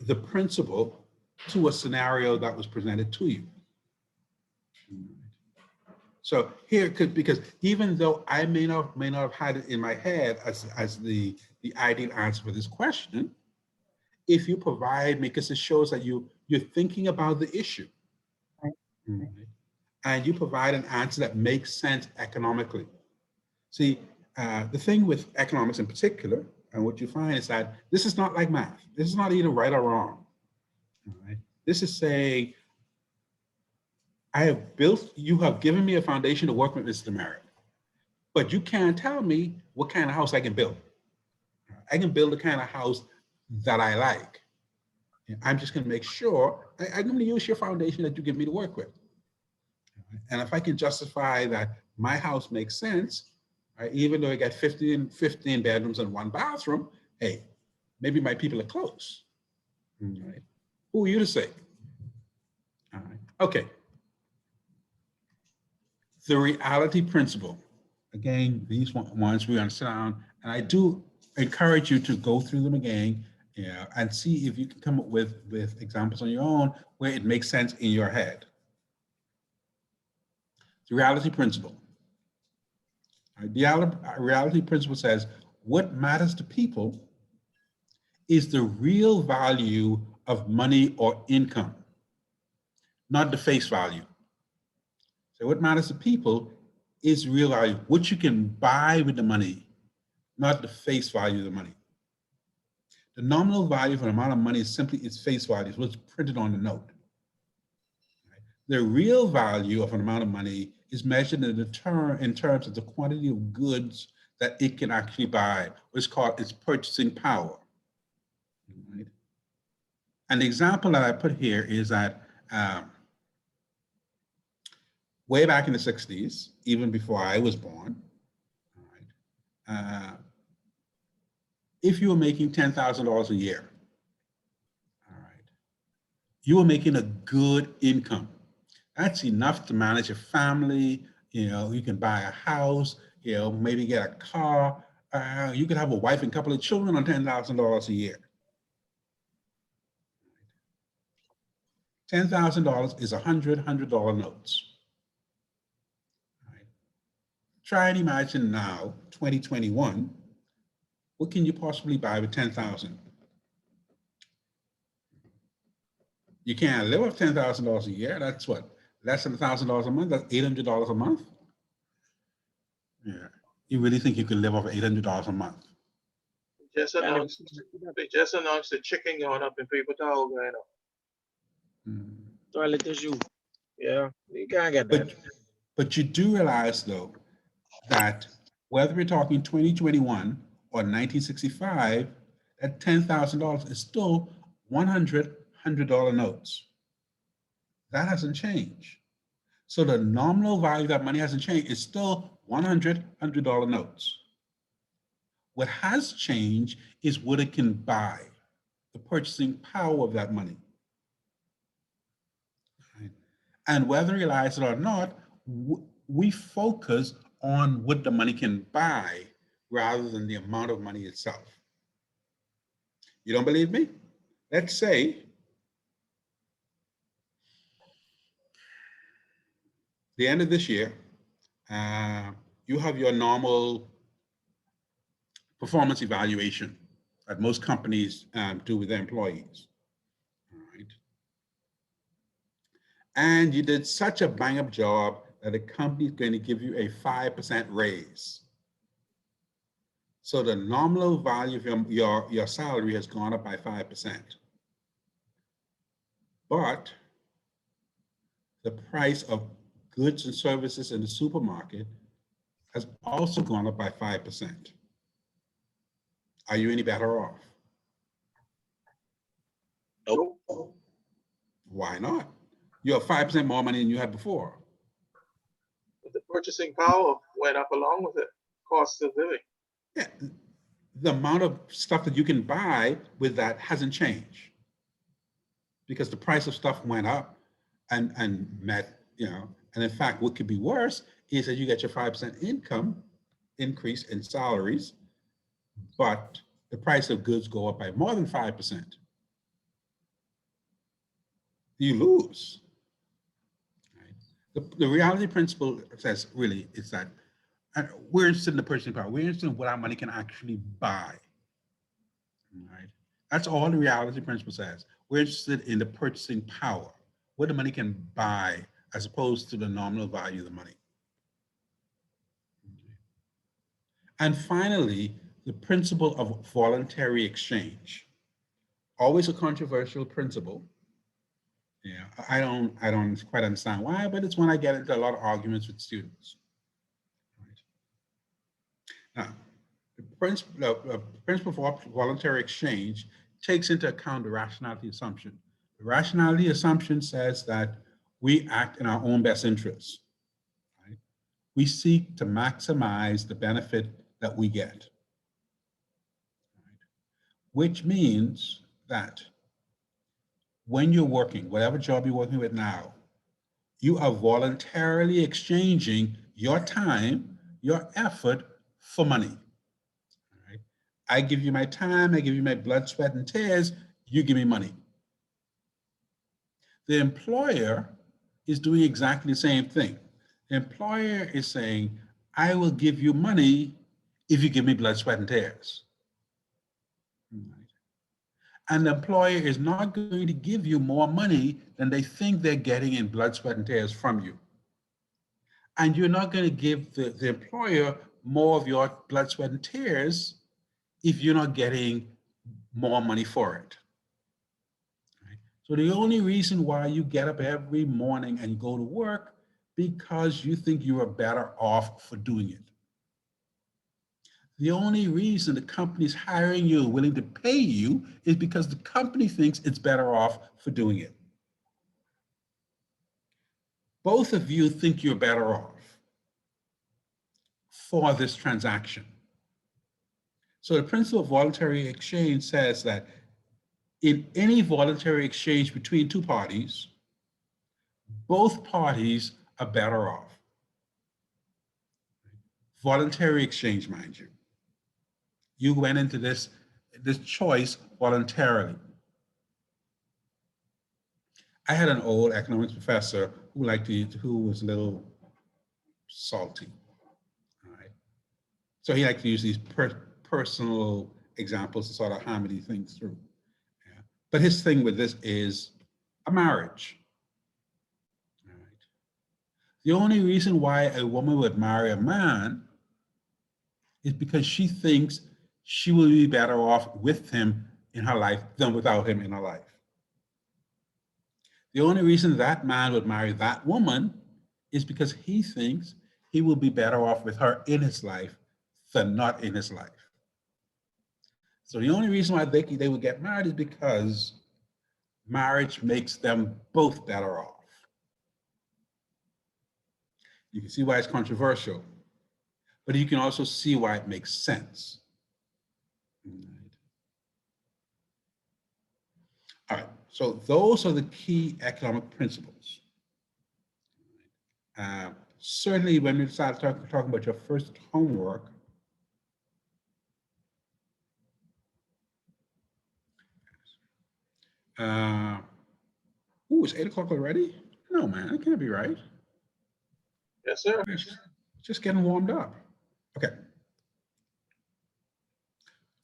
the principle to a scenario that was presented to you. So here could, because even though I may not have had it in my head as the ideal answer for this question, if you provide me, because it shows that you're thinking about the issue, right? And you provide an answer that makes sense economically. See, the thing with economics in particular, and what you find is that this is not like math. This is not either right or wrong. All right? This is saying, you have given me a foundation to work with, Mr. Merritt, but you can't tell me what kind of house I can build. I can build the kind of house that I like. I'm just going to make sure I'm going to use your foundation that you give me to work with. And if I can justify that my house makes sense, right, even though I got 15 bedrooms and 1 bathroom, hey, maybe my people are close. Right? Who are you to say? All right. Okay. The reality principle. Again, these ones we understand, and I do encourage you to go through them again, and see if you can come up with examples on your own where it makes sense in your head. The reality principle. The reality principle says what matters to people is the real value of money or income, not the face value. So what matters to people is real value, what you can buy with the money, not the face value of the money. The nominal value for an amount of money is simply its face value, it's what's printed on the note. The real value of an amount of money is measured in terms of the quantity of goods that it can actually buy, what's called its purchasing power. Right? And the example that I put here is that way back in the 60s, even before I was born, if you were making $10,000 a year, all right, you were making a good income. That's enough to manage a family. You can buy a house, maybe get a car. You could have a wife and a couple of children on $10,000 a year. $10,000 is $100 notes. Right. Try and imagine now, 2021, what can you possibly buy with 10,000? You can't live off $10,000 a year. That's what, less than $1,000 a month. That's $800 a month. Yeah, you really think you could live off $800 a month? They just announced the chicken going up in paper towel going up. Toilet tissue. Yeah, you can't get that. But you do realize, though, that whether we're talking 2021 or 1965, that $10,000 is still $100 notes. That hasn't changed. So the nominal value of that money hasn't changed. It's still $100 notes. What has changed is what it can buy, the purchasing power of that money. Right? And whether you realize it or not, we focus on what the money can buy rather than the amount of money itself. You don't believe me? Let's say the end of this year, you have your normal performance evaluation that most companies do with their employees. All right. And you did such a bang-up job that the company is going to give you a 5% raise. So the nominal value of your salary has gone up by 5%. But the price of goods and services in the supermarket has also gone up by 5%. Are you any better off? Nope. Why not? You have 5% more money than you had before. But the purchasing power went up along with it, cost of living. Yeah, the amount of stuff that you can buy with that hasn't changed because the price of stuff went up and met, and in fact, what could be worse is that you get your 5% income increase in salaries, but the price of goods go up by more than 5%. you lose. Right? The reality principle says really is that we're interested in the purchasing power. We're interested in what our money can actually buy. Right? That's all the reality principle says. We're interested in the purchasing power, what the money can buy as opposed to the nominal value of the money. And finally, the principle of voluntary exchange. Always a controversial principle. Yeah, I don't quite understand why, but it's when I get into a lot of arguments with students. Right. Now, the principle of voluntary exchange takes into account the rationality assumption. The rationality assumption says that we act in our own best interests. Right? We seek to maximize the benefit that we get. Right? Which means that when you're working, whatever job you're working with now, you are voluntarily exchanging your time, your effort for money. Right? I give you my time, I give you my blood, sweat, and tears, you give me money. The employer is doing exactly the same thing. The employer is saying, I will give you money if you give me blood, sweat, and tears. Right? And the employer is not going to give you more money than they think they're getting in blood, sweat, and tears from you. And you're not going to give the employer more of your blood, sweat, and tears if you're not getting more money for it. Right? So the only reason why you get up every morning and go to work because you think you are better off for doing it. The only reason the company's hiring you, willing to pay you, is because the company thinks it's better off for doing it. Both of you think you're better off for this transaction. So the principle of voluntary exchange says that in any voluntary exchange between two parties, both parties are better off. Voluntary exchange, mind you. You went into this choice voluntarily. I had an old economics professor who was a little salty. All right. So he liked to use these personal examples to sort of hammer these things through. Yeah. But his thing with this is a marriage. All right. The only reason why a woman would marry a man is because she thinks she will be better off with him in her life than without him in her life. The only reason that man would marry that woman is because he thinks he will be better off with her in his life than not in his life. So the only reason why they would get married is because marriage makes them both better off. You can see why it's controversial, but you can also see why it makes sense. All right, so those are the key economic principles. Certainly when we start talking about your first homework, it's 8 o'clock already? No, man, that can't be right. Yes, sir. Just getting warmed up. Okay.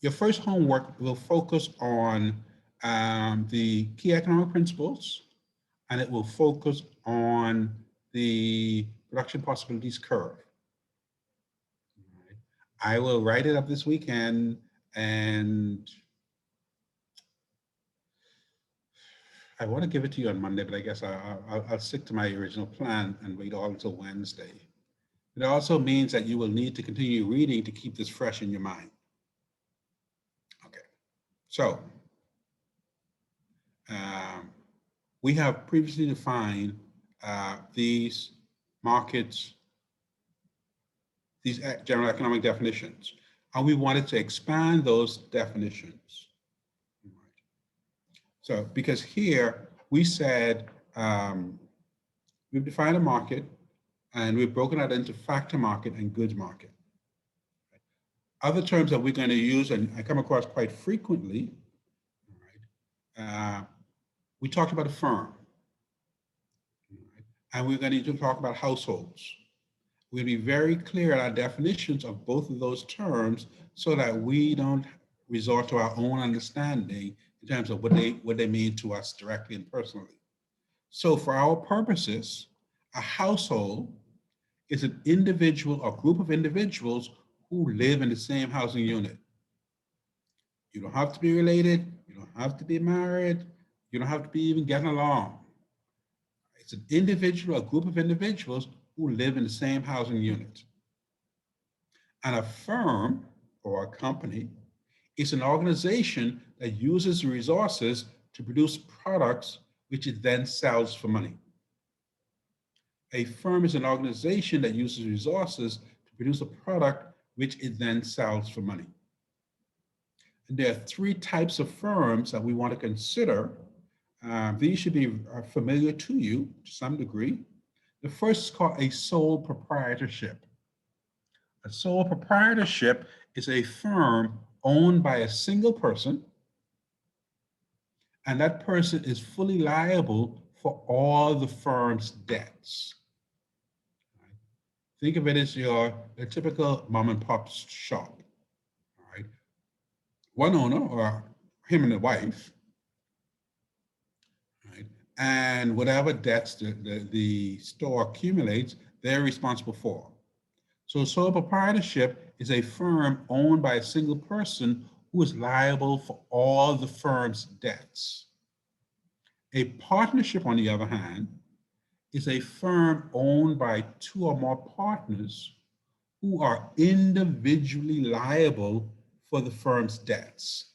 Your first homework will focus on the key economic principles, and it will focus on the production possibilities curve. I will write it up this weekend, and I want to give it to you on Monday, but I guess I'll stick to my original plan and wait all until Wednesday. It also means that you will need to continue reading to keep this fresh in your mind. Okay, so we have previously defined these markets, these general economic definitions, and we wanted to expand those definitions. So, because here we said we've defined a market and we've broken it into factor market and goods market. Other terms that we're going to use, and I come across quite frequently, we talked about a firm. and we're going to need to talk about households. We'll be very clear in our definitions of both of those terms so that we don't resort to our own understanding in terms of what they mean to us directly and personally. So for our purposes, a household is an individual or group of individuals who live in the same housing unit. You don't have to be related, you don't have to be married, you don't have to be even getting along. It's an individual or group of individuals who live in the same housing unit. And a firm or a company is an organization that uses resources to produce products which it then sells for money. A firm is an organization that uses resources to produce a product which it then sells for money. And there are three types of firms that we want to consider. These should be familiar to you to some degree. The first is called a sole proprietorship. A sole proprietorship is a firm owned by a single person, and that person is fully liable for all the firm's debts. Think of it as a typical mom and pop shop. All right. One owner, or him and the wife, right, and whatever debts the store accumulates, they're responsible for. So sole proprietorship is a firm owned by a single person who is liable for all the firm's debts. A partnership, on the other hand, is a firm owned by two or more partners who are individually liable for the firm's debts.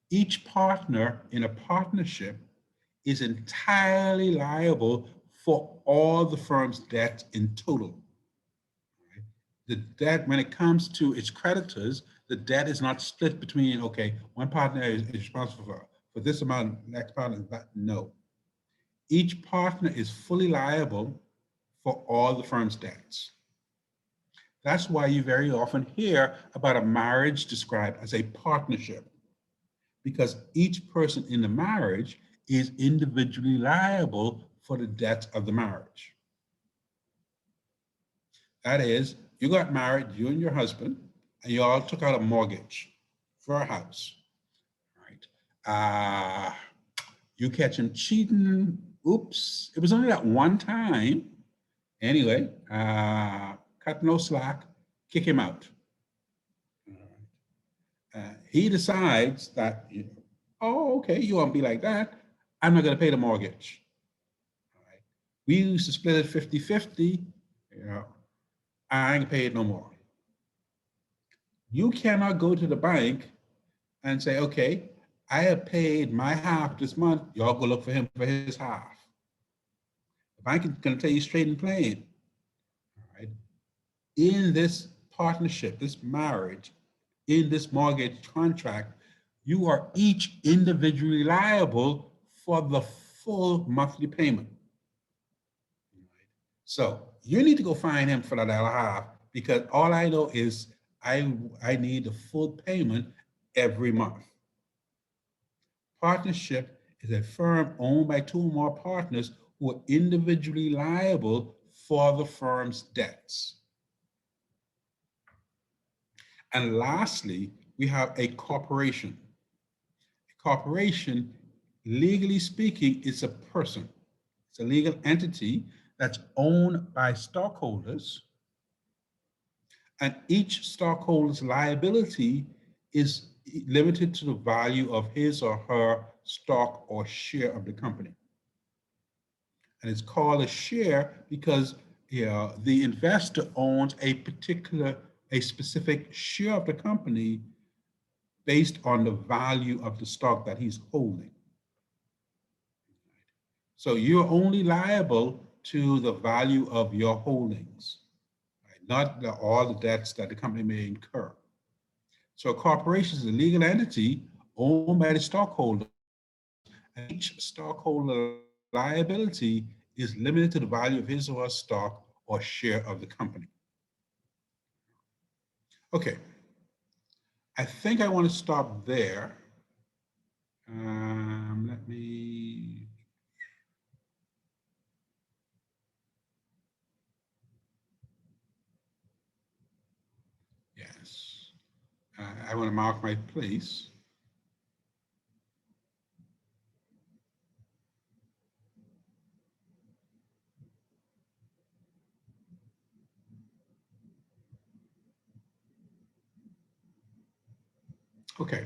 Each partner in a partnership is entirely liable for all the firm's debts in total. The debt, when it comes to its creditors, the debt is not split between, okay, one partner is responsible for this amount, next partner is that. No. Each partner is fully liable for all the firm's debts. That's why you very often hear about a marriage described as a partnership, because each person in the marriage is individually liable for the debts of the marriage. That is, you got married, you and your husband, and you all took out a mortgage for a house, right? You catch him cheating, oops, it was only that one time. Anyway, cut no slack, kick him out. He decides that, oh, okay, you won't be like that. I'm not going to pay the mortgage. All right. We used to split it 50-50. I ain't paid no more. You cannot go to the bank and say, okay, I have paid my half this month. Y'all go look for him for his half. The bank is going to tell you straight and plain. All right. In this partnership, this marriage, in this mortgage contract, you are each individually liable for the full monthly payment. So you need to go find him for that other half, because all I know is I need the full payment every month. Partnership is a firm owned by two or more partners who are individually liable for the firm's debts. And lastly, we have a corporation. A corporation, legally speaking, is a person. It's a legal entity that's owned by stockholders, and each stockholder's liability is limited to the value of his or her stock or share of the company. And it's called a share because the investor owns a specific share of the company based on the value of the stock that he's holding. So you're only liable to the value of your holdings, right? Not all the debts that the company may incur. So a corporation is a legal entity owned by the stockholder, and each stockholder liability is limited to the value of his or her stock or share of the company. Okay, I think I want to stop there. Let me I want to mark my place. Okay.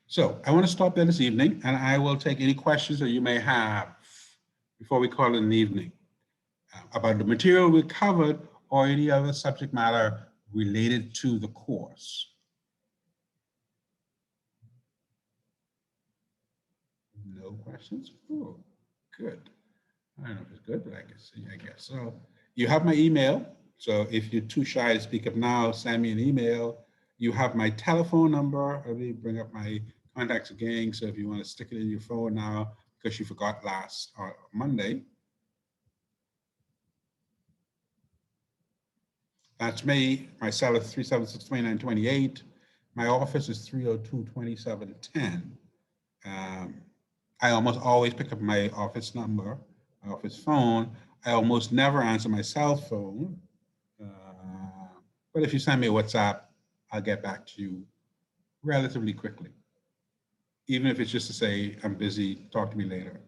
So I want to stop there this evening, and I will take any questions that you may have before we call it an evening about the material we covered or any other subject matter related to the course. No questions? Oh, good. I don't know if it's good, but I guess so. You have my email. So if you're too shy to speak up now, send me an email. You have my telephone number. Let me bring up my contacts again. So if you want to stick it in your phone now, because you forgot last Monday. That's me. My cell is 376-2928. My office is 302-2710. I almost always pick up my office number, my office phone. I almost never answer my cell phone. But if you send me a WhatsApp, I'll get back to you relatively quickly. Even if it's just to say, I'm busy, talk to me later.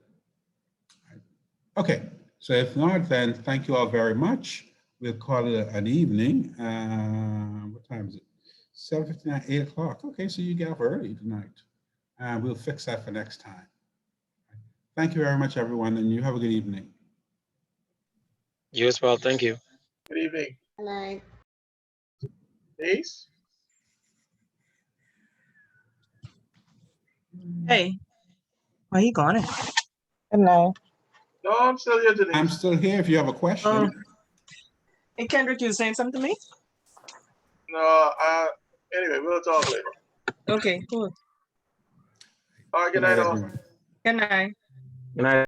Okay, so if not, then thank you all very much. We'll call it an evening. What time is it? 7:59, 8 o'clock. Okay, so you get up early tonight. We'll fix that for next time. Thank you very much, everyone, and you have a good evening. You as well. Thank you. Good evening. Good night. Ace? Hey, why you gone? Good night. No, I'm still here today. I'm still here if you have a question. Hey, Kendrick, you were saying something to me? No, anyway, we'll talk later. Okay, cool. All right, good night, all. Everyone. Good night. Good night.